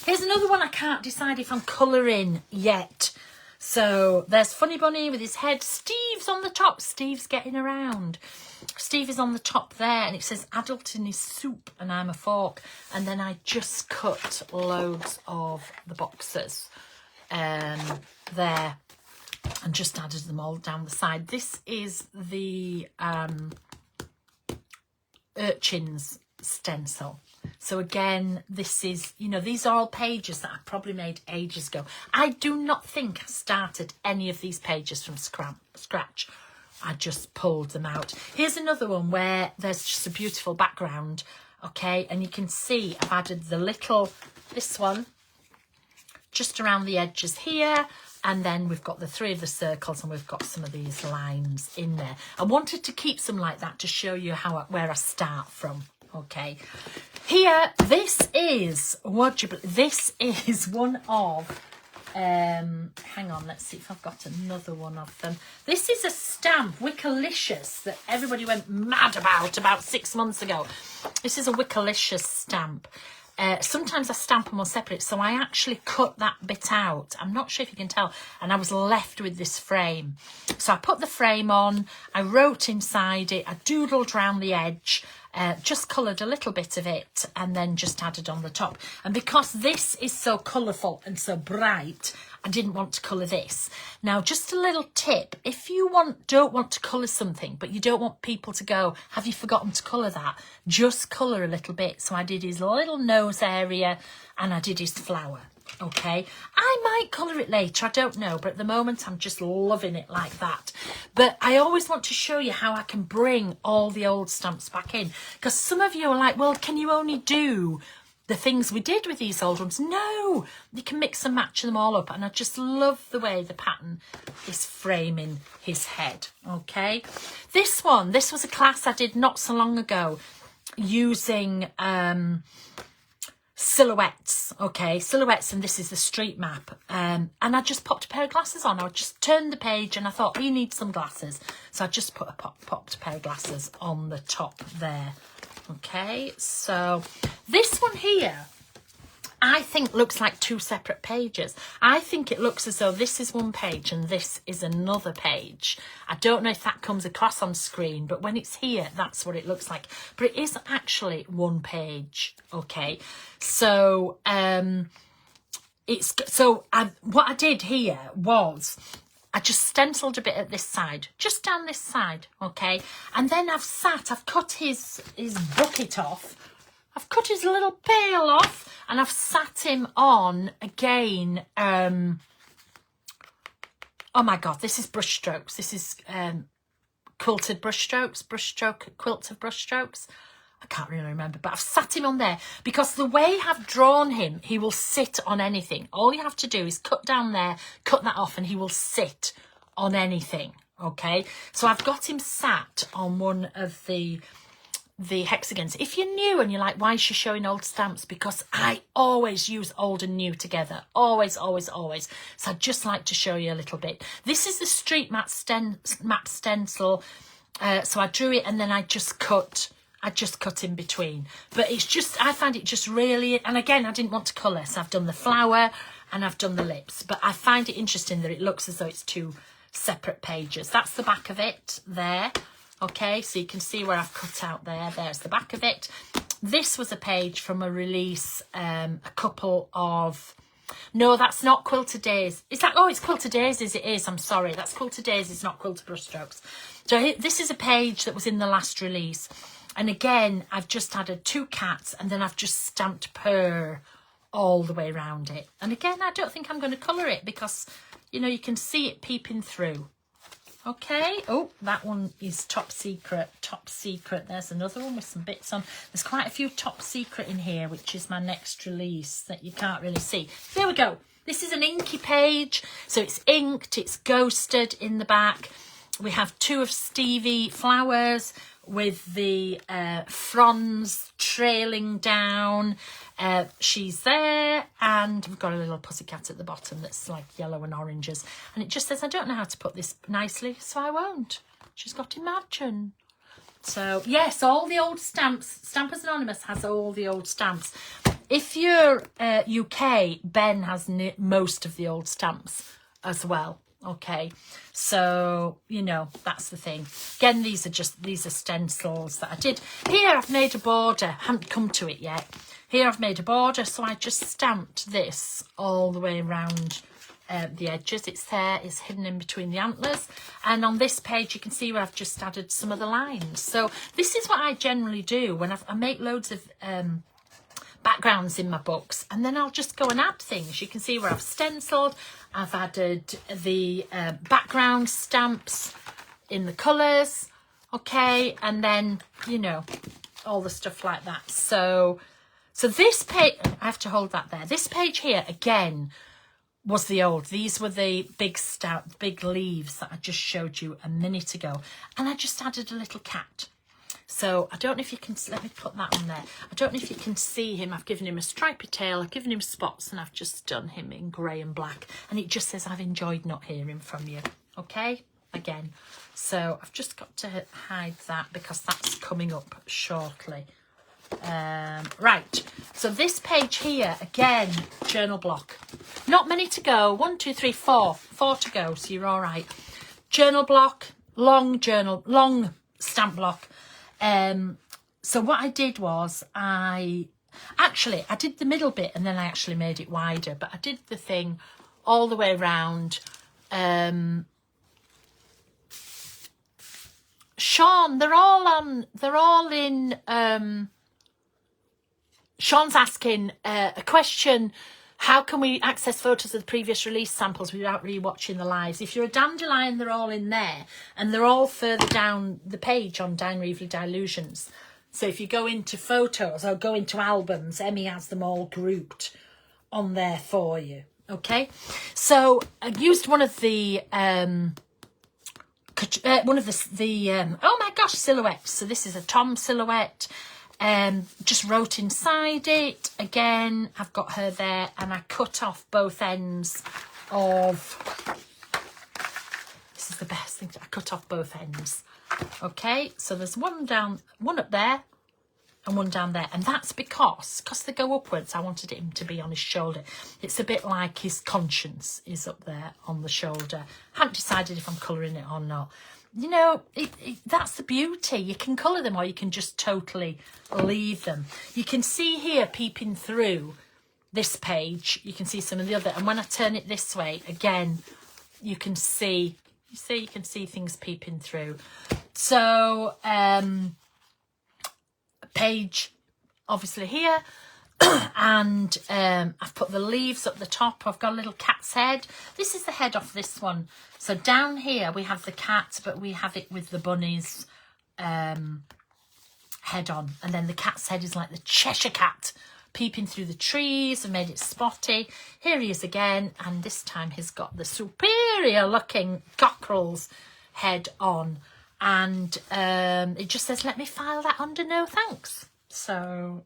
Here's another one I can't decide if I'm colouring yet. So there's Funny Bunny with his head. Steve's on the top. Steve's getting around. Steve is on the top there, and it says adult in his soup and I'm a fork. And then I just cut loads of the boxes there and just added them all down the side. This is the urchins stencil. So again, this is, you know, these are all pages that I probably made ages ago. I do not think I started any of these pages from scratch. I just pulled them out. Here's another one where there's just a beautiful background, okay? And you can see I've added the little, this one, just around the edges here. And then we've got the 3 of the circles, and we've got some of these lines in there. I wanted to keep some like that to show you where I start from. Okay, here, this is one of, hang on, let's see if I've got another one of them. This is a stamp, Wickalicious, that everybody went mad about 6 months ago. This is a Wickalicious stamp. Sometimes I stamp them on separate, so I actually cut that bit out. I'm not sure if you can tell, and I was left with this frame. So I put the frame on, I wrote inside it, I doodled around the edge, just coloured a little bit of it, and then just added on the top. And because this is so colourful and so bright, I didn't want to colour this. Now, just a little tip, if you don't want to colour something, but you don't want people to go, have you forgotten to colour that? Just colour a little bit. So I did his little nose area, and I did his flower. Okay, I might colour it later, I don't know, but at the moment I'm just loving it like that. But I always want to show you how I can bring all the old stamps back in, because some of you are like, well, can you only do the things we did with these old ones? No, you can mix and match them all up, and I just love the way the pattern is framing his head. Okay, this was a class I did not so long ago using silhouettes. Okay, silhouettes, and this is the street map, and I just popped a pair of glasses on. I just turned the page and I thought, he needs some glasses, so I just popped a pair of glasses on the top there. Okay, so this one here I think looks like 2 separate pages. I think it looks as though this is one page and this is another page. I don't know if that comes across on screen, but when it's here, that's what it looks like. But it is actually one page, okay? So, what I did here was I just stenciled a bit at this side, just down this side, okay? And then I've cut his bucket off. I've cut his little pail off, and I've sat him on again. Oh my God, this is brush strokes. This is quilted brush strokes, quilt of brush strokes. I can't really remember, but I've sat him on there because the way I've drawn him, he will sit on anything. All you have to do is cut down there, cut that off, and he will sit on anything, okay? So I've got him sat on one of the hexagons. If you're new and you're like, why is she showing old stamps? Because I always use old and new together. Always, always, always. So I'd just like to show you a little bit. This is the street map stencil. So I drew it and then I just cut in between. But it's just, I find it just really, and again, I didn't want to colour. So I've done the flower and I've done the lips. But I find it interesting that it looks as though it's 2 separate pages. That's the back of it there. Okay, so you can see where I've cut out there. There's the back of it. This was a page from a release, a couple of... No, that's not Quilted Days. Is that... Oh, it's Quilted Daisies, it is. I'm sorry. That's Quilted Daisies, not Quilted Brushstrokes. So this is a page that was in the last release. And again, I've just added 2 cats, and then I've just stamped purr all the way around it. And again, I don't think I'm going to colour it because, you know, you can see it peeping through. Okay. Oh, that one is top secret. Top secret. There's another one with some bits on. There's quite a few top secret in here, which is my next release that you can't really see. There we go. This is an inky page. So it's inked. It's ghosted in the back. We have 2 of Stevie flowers with the fronds trailing down. She's there, and we've got a little pussycat at the bottom that's like yellow and oranges, and it just says, I don't know how to put this nicely, so I won't. She's got Imagine. So yes, all the old stamps. Stampers Anonymous has all the old stamps. If you're UK, Ben has most of the old stamps as well. Okay, so you know, that's the thing. Again, these are stencils that I did. Here I've made a border. Haven't come to it yet. Here I've made a border, so I just stamped this all the way around the edges. It's there, it's hidden in between the antlers. And on this page you can see where I've just added some of the lines. So this is what I generally do when I make loads of backgrounds in my books, and then I'll just go and add things. You can see where I've stenciled. I've added the background stamps in the colours, okay, and then, you know, all the stuff like that. So this page, I have to hold that there. This page here, again, was the old. These were the big leaves that I just showed you a minute ago. And I just added a little cat. So I don't know if you can, let me put that on there. I don't know if you can see him. I've given him a stripy tail, I've given him spots, and I've just done him in grey and black. And it just says, I've enjoyed not hearing from you. Okay, again. So I've just got to hide that because that's coming up shortly. Right, so this page here, again, journal block. Not many to go. 1, 2, 3, 4. 4 to go, so you're all right. Journal block, long stamp block. So what I did was I did the middle bit and then I actually made it wider, but I did the thing all the way around. Sean, they're all in, Sean's asking a question. How can we access photos of the previous release samples without rewatching the lives? If you're a dandelion, they're all in there, and they're all further down the page on Diane Reevely Dylusions. So if you go into photos or go into albums, Emmy has them all grouped on there for you. Okay, so I used one of the oh my gosh, silhouettes. So this is a Tom silhouette. Just wrote inside it. Again, I've got her there, and I cut off both ends of, this is the best thing, I cut off both ends. Okay, so there's one up there and one down there, and that's because they go upwards. I wanted him to be on his shoulder. It's a bit like his conscience is up there on the shoulder. I haven't decided if I'm colouring it or not. You know, that's the beauty. You can colour them or you can just totally leave them. You can see here peeping through this page, you can see some of the other. And when I turn it this way, again, you can see, you can see things peeping through. So, page, obviously here. And I've put the leaves up the top. I've got a little cat's head. This is the head off this one. So down here we have the cat, but we have it with the bunny's head on. And then the cat's head is like the Cheshire Cat peeping through the trees and made it spotty. Here he is again, and this time he's got the superior looking cockerel's head on. And it just says, let me file that under no thanks. So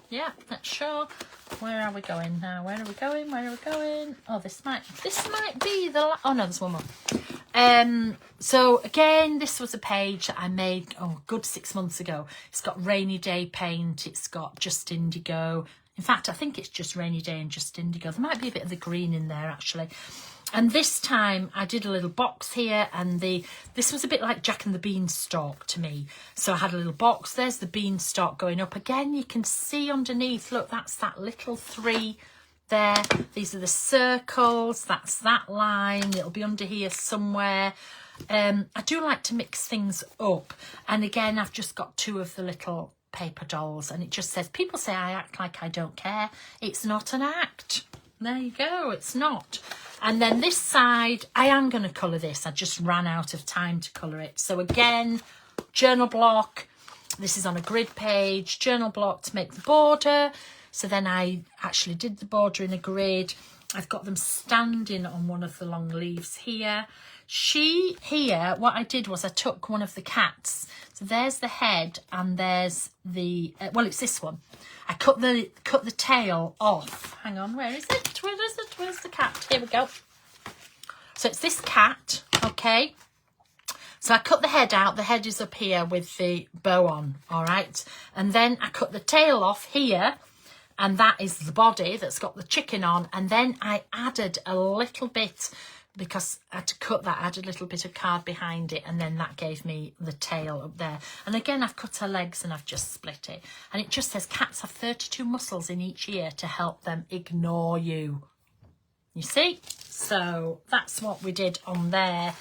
yeah, not sure. Where are we going now? Where are we going? Where are we going? Oh, this might be the oh no, there's one more. So again, this was a page that I made good 6 months ago. It's got Rainy Day paint. It's got Just Indigo. In fact, I think it's just Rainy Day and Just Indigo. There might be a bit of the green in there actually. And this time I did a little box here, and this was a bit like Jack and the Beanstalk to me. So I had a little box. There's the beanstalk going up. Again, you can see underneath, look, that's that little 3 there. These are the circles. That's that line. It'll be under here somewhere. I do like to mix things up. And again, I've just got 2 of the little paper dolls, and it just says, people say I act like I don't care. It's not an act. There you go. It's not. And then this side, I am going to colour this. I just ran out of time to colour it. So again, journal block. This is on a grid page. Journal block to make the border. So then I actually did the border in a grid. I've got them standing on one of the long leaves here. Here, what I did was I took one of the cats. So there's the head and there's the, well, it's this one. I cut the tail off. Hang on, where is it? Where is it? Where's the cat? Here we go. So it's this cat, okay? So I cut the head out. The head is up here with the bow on, all right? And then I cut the tail off here, and that is the body that's got the chicken on. And then I added a little bit, because I had to cut that, I added a little bit of card behind it, and then that gave me the tail up there. And again, I've cut her legs and I've just split it. And it just says cats have 32 muscles in each ear to help them ignore you. You see? So that's what we did on there.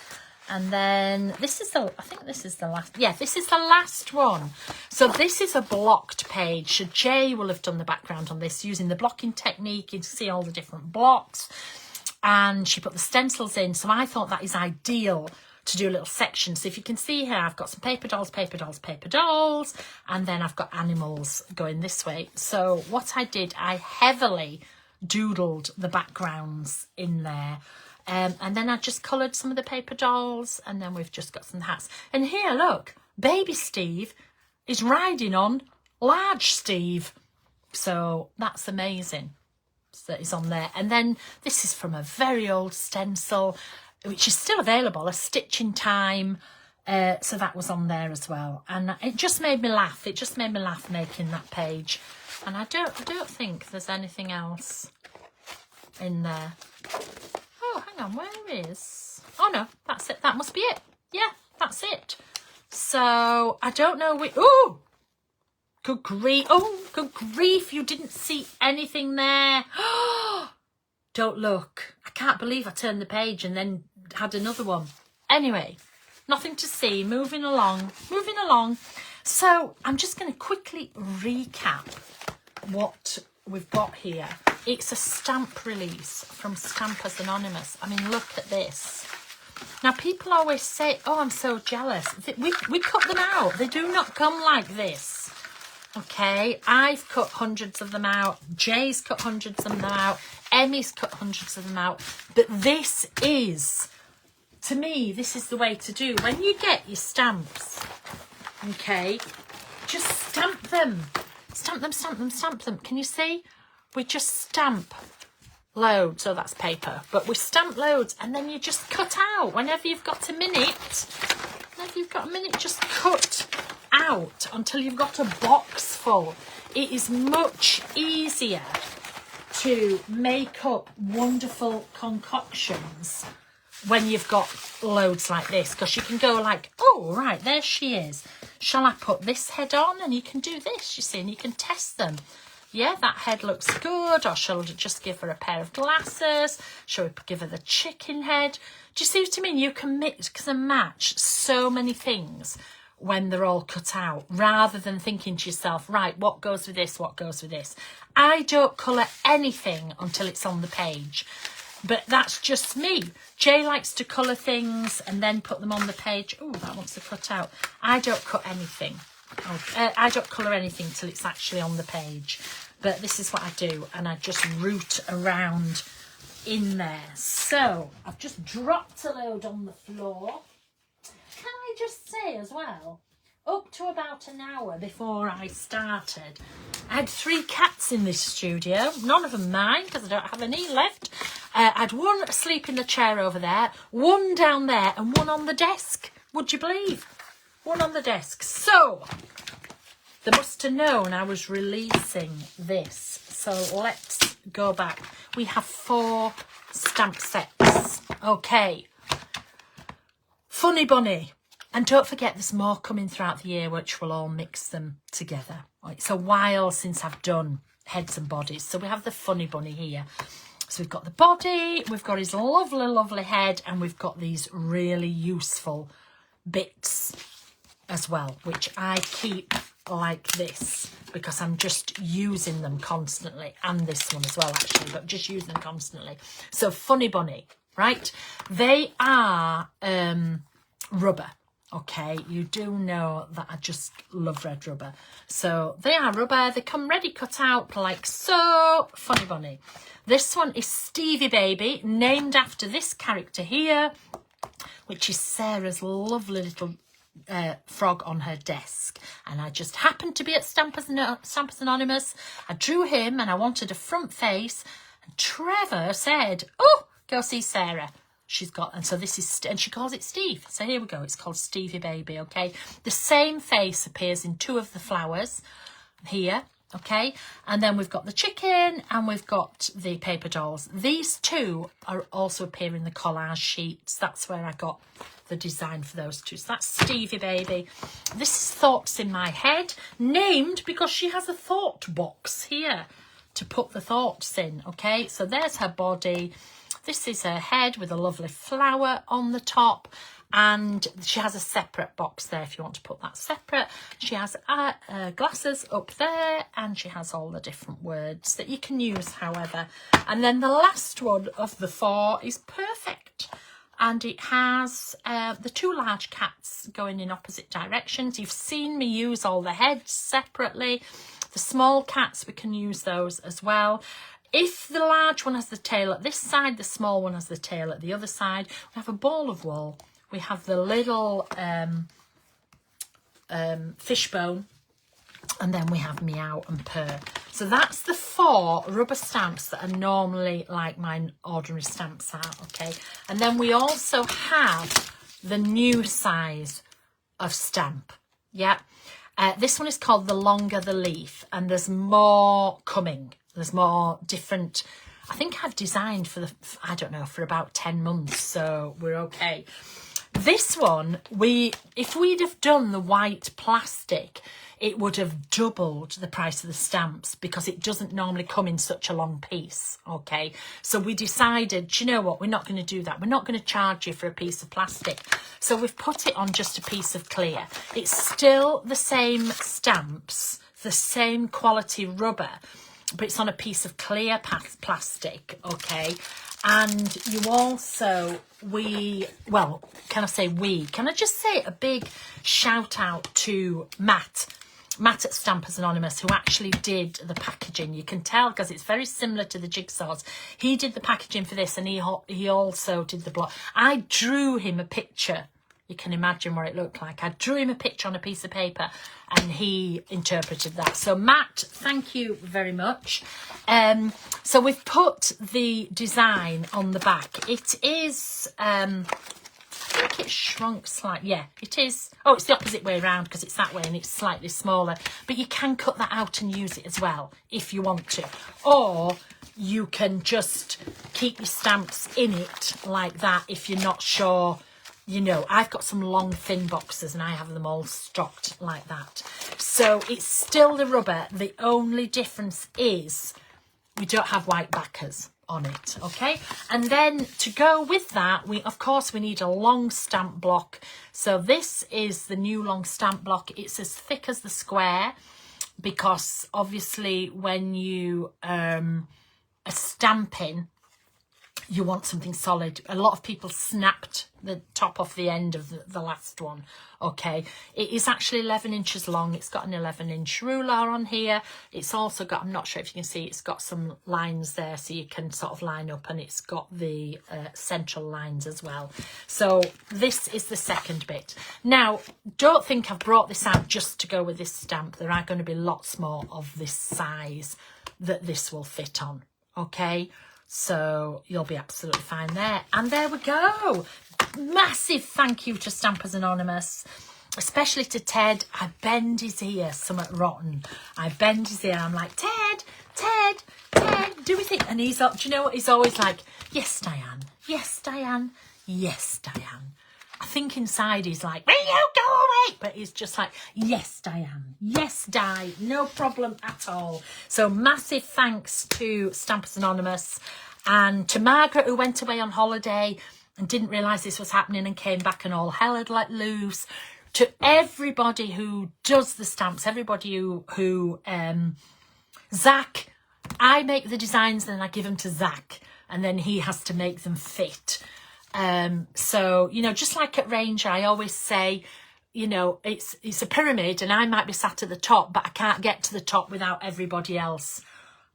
And then this is the, I think this is the last, yeah, this is the last one. So this is a blocked page. So Jay will have done the background on this using the blocking technique. You can see all the different blocks. And she put the stencils in. So I thought that is ideal to do a little section. So if you can see here, I've got some paper dolls, paper dolls, paper dolls. And then I've got animals going this way. So what I did, I heavily doodled the backgrounds in there. And then I just coloured some of the paper dolls, and then we've just got some hats. And here, look, baby Steve is riding on large Steve. So that's amazing. So it's on there. And then this is from a very old stencil, which is still available, a Stitch in Time. So that was on there as well. And it just made me laugh. It just made me laugh making that page. And I don't think there's anything else in there. Oh, hang on, where is... Oh, no, that's it. That must be it. Yeah, that's it. So, I don't know which... Oh, good grief. Oh, good grief. You didn't see anything there. Don't look. I can't believe I turned the page and then had another one. Anyway, nothing to see. Moving along. Moving along. So, I'm just going to quickly recap what we've got here. It's a stamp release from Stampers Anonymous. I mean, look at this. Now, people always say, oh, I'm so jealous. We cut them out. They do not come like this. Okay, I've cut hundreds of them out. Jay's cut hundreds of them out. Emmy's cut hundreds of them out. But this is, to me, this is the way to do. When you get your stamps, okay, just stamp them. Stamp them, stamp them, stamp them. Can you see? We just stamp loads. So that's paper. But we stamp loads, and then you just cut out. Whenever you've got a minute, just cut out until you've got a box full. It is much easier to make up wonderful concoctions when you've got loads like this, because you can go like, oh, right, there she is. Shall I put this head on? And you can do this, you see, and you can test them. Yeah, that head looks good. Or shall we just give her a pair of glasses? Shall we give her the chicken head? Do you see what I mean? You can mix and match so many things when they're all cut out, rather than thinking to yourself, right, what goes with this, what goes with this? I don't colour anything until it's on the page. But that's just me. Jay likes to colour things and then put them on the page. Oh, that wants to cut out. I don't cut anything. I don't colour anything till it's actually on the page. But this is what I do, and I just root around in there. So I've just dropped a load on the floor. Can I just say as well, up to about an hour before I started, I had 3 cats in this studio. None of them mine, because I don't have any left. I had one asleep in the chair over there, one down there, and one on the desk. Would you believe? One on the desk. So, they must have known I was releasing this. So, let's go back. We have 4 stamp sets. Okay. Funny Bunny. And don't forget, there's more coming throughout the year, which will all mix them together. It's a while since I've done heads and bodies. So we have the funny bunny here. So we've got the body, we've got his lovely, lovely head, and we've got these really useful bits as well, which I keep like this because I'm just using them constantly, and this one as well actually, but just using them constantly. So funny bunny, right? They are rubber. Okay, you do know that I just love red rubber. So they are rubber. They come ready cut out like so. Funny bunny. This one is Stevie Baby, named after this character here, which is Sarah's lovely little frog on her desk. And I just happened to be at Stampers Anonymous. I drew him and I wanted a front face. And Trevor said, oh, go see Sarah. She's got, and so this is, and she calls it Steve. So here we go. It's called Stevie Baby, okay? The same face appears in 2 of the flowers here, okay? And then we've got the chicken and we've got the paper dolls. These 2 are also appear in the collage sheets. That's where I got the design for those 2. So that's Stevie Baby. This is Thoughts in My Head, named because she has a thought box here to put the thoughts in, okay? So there's her body. This is her head with a lovely flower on the top, and she has a separate box there if you want to put that separate. She has glasses up there, and she has all the different words that you can use however. And then the last one of the 4 is Perfect, and it has the 2 large cats going in opposite directions. You've seen me use all the heads separately. The small cats, we can use those as well. If the large one has the tail at this side, the small one has the tail at the other side. We have a ball of wool. We have the little fishbone. And then we have Meow and Purr. So that's the 4 rubber stamps that are normally like my ordinary stamps are, okay? And then we also have the new size of stamp, yeah? This one is called The Longer the Leaf, and there's more coming. There's more different, I think I've designed for I don't know, for about 10 months, so we're okay. This one, if we'd have done the white plastic, it would have doubled the price of the stamps because it doesn't normally come in such a long piece, okay? So we decided, do you know what, we're not going to do that. We're not going to charge you for a piece of plastic. So we've put it on just a piece of clear. It's still the same stamps, the same quality rubber, but it's on a piece of clear plastic, okay? And you also, can I just say a big shout out to Matt at Stampers Anonymous, who actually did the packaging. You can tell because it's very similar to the jigsaws. He did the packaging for this, and he also did the block. I drew him a picture. You can imagine what it looked like. I drew him a picture on a piece of paper and he interpreted that. So Matt, thank you very much. So we've put the design on the back. It is, I think it shrunk slightly. Yeah, it is. Oh, it's the opposite way around because it's that way and it's slightly smaller. But you can cut that out and use it as well if you want to. Or you can just keep your stamps in it like that if you're not sure. You know, I've got some long thin boxes and I have them all stocked like that. So it's still the rubber. The only difference is we don't have white backers on it, okay? And then to go with that, of course we need a long stamp block. So this is the new long stamp block. It's as thick as the square because obviously when you are stamping, you want something solid. A lot of people snapped the top off the end of the last one, okay? It is actually 11 inches long. It's got an 11-inch ruler on here. It's also got, I'm not sure if you can see, it's got some lines there so you can sort of line up, and it's got the central lines as well. So this is the second bit. Now, don't think I've brought this out just to go with this stamp. There are going to be lots more of this size that this will fit on, okay? So you'll be absolutely fine there. And there we go. Massive thank you to Stampers Anonymous, especially to Ted. I bend his ear, somewhat rotten. I bend his ear. I'm like, Ted, do we think? And he's up, do you know what? He's always like, yes, Diane, yes, Diane, yes, Diane. I think inside he's like, will you go away? But he's just like, yes, Diane. Yes, Di. No problem at all. So massive thanks to Stampers Anonymous and to Margaret, who went away on holiday and didn't realise this was happening and came back and all hell had let loose. To everybody who does the stamps, everybody who Zach, I make the designs, then I give them to Zach, and then he has to make them fit. So, you know, just like at Ranger, I always say, you know, it's a pyramid and I might be sat at the top, but I can't get to the top without everybody else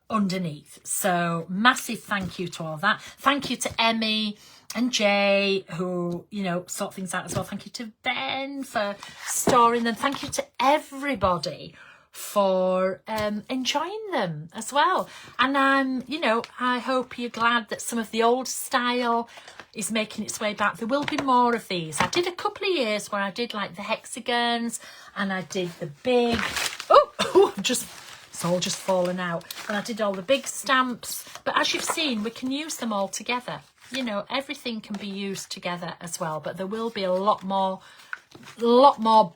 underneath. So massive thank you to all that. Thank you to Emmy and Jay, who, you know, sort things out as well. Thank you to Ben for storing them. Thank you to everybody for enjoying them as well. And you know, I hope you're glad that some of the old style is making its way back. There will be more of these. I did a couple of years where I did like the hexagons and I did the big, it's all just fallen out. And I did all the big stamps. But as you've seen, we can use them all together. You know, everything can be used together as well. But there will be a lot more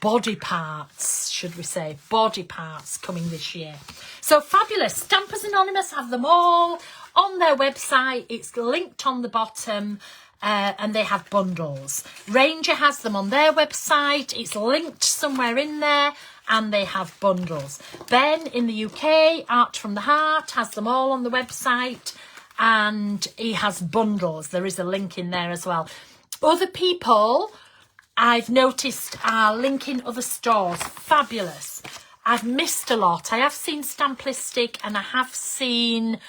body parts, should we say, body parts coming this year. So fabulous. Stampers Anonymous have them all on their website. It's linked on the bottom. And they have bundles. Ranger has them on their website. It's linked somewhere in there. And they have bundles. Ben in the UK, Art from the Heart, has them all on the website. And he has bundles. There is a link in there as well. Other people, I've noticed, are linking other stores. Fabulous. I've missed a lot. I have seen Stamplistic and I have seen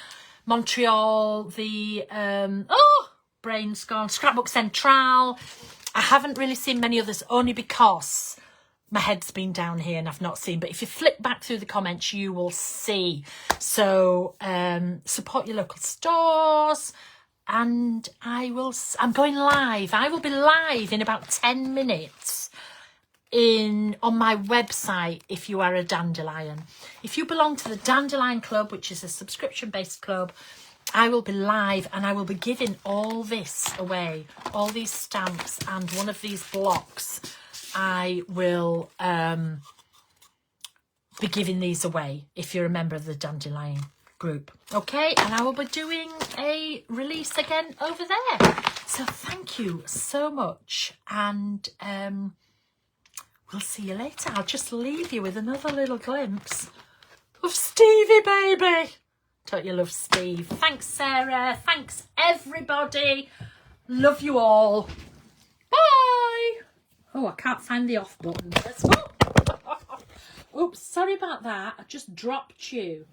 Montreal, the... brain's gone. Scrapbook Central. I haven't really seen many others, only because my head's been down here and I've not seen. But if you flick back through the comments, you will see. So support your local stores. And I'm going live. I will be live in about 10 minutes on my website if you are a Dandelion. If you belong to the Dandelion Club, which is a subscription-based club, I will be live and I will be giving all this away, all these stamps and one of these blocks. I will be giving these away if you're a member of the Dandelion group. Okay, and I will be doing a release again over there. So thank you so much, and we'll see you later. I'll just leave you with another little glimpse of Stevie baby. Don't you love Steve? Thanks, Sarah. Thanks, everybody. Love you all. Bye. Oh, I can't find the off button. Oops, sorry about that. I just dropped you.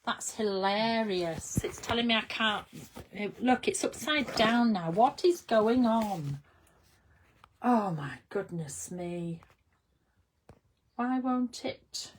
That's hilarious. It's telling me I can't. Look, it's upside down now. What is going on? Oh, my goodness me. Why won't it?